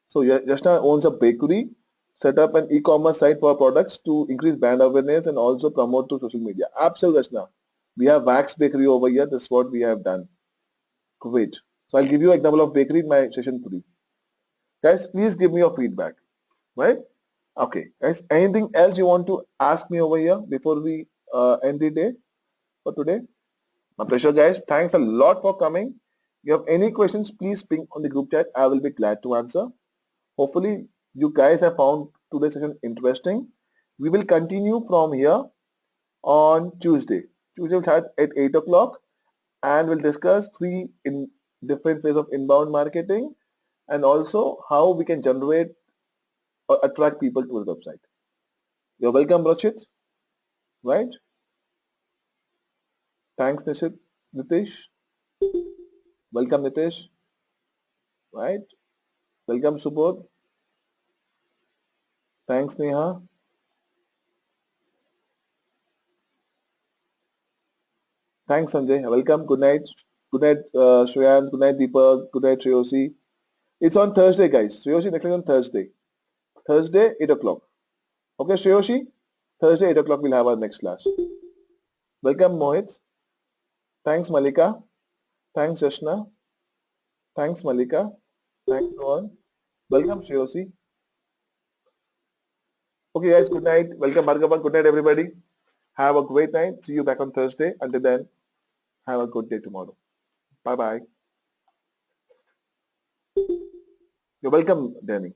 So Yashna owns a bakery, set up an e-commerce site for products to increase brand awareness and also promote to social media. Absolutely, Yashna. We have Wax Bakery over here. This is what we have done. Great. So I'll give you an example of bakery in my session 3. Guys, please give me your feedback, right? Okay. Guys, anything else you want to ask me over here before we end the day for today? My pleasure, guys. Thanks a lot for coming. If you have any questions, please ping on the group chat. I will be glad to answer. Hopefully, you guys have found today's session interesting. We will continue from here on Tuesday. Tuesday will start at 8 o'clock and we'll discuss 3 in different phases of inbound marketing and also how we can generate or attract people to the website. You're welcome, Rachit, right? Thanks, Nitish. Welcome, Nitish, right? Welcome, Subodh. Thanks, Neha. Thanks, Sanjay. Welcome. Good night. Good night, Shreyan. Good night, Deepak. Good night, Shreyosi. It's on Thursday, guys. Shreyosi, next time on Thursday. Thursday, 8 o'clock. Okay, Shreyosi? Thursday, 8 o'clock, we'll have our next class. Welcome, Mohit. Thanks, Malika. Thanks, Yashna. Thanks, Malika. Thanks, Rohan. Welcome, Shreyosi. Okay, guys, good night. Welcome, Bhargava. Good night, everybody. Have a great night. See you back on Thursday. Until then, have a good day tomorrow. Bye-bye. You're welcome, Danny.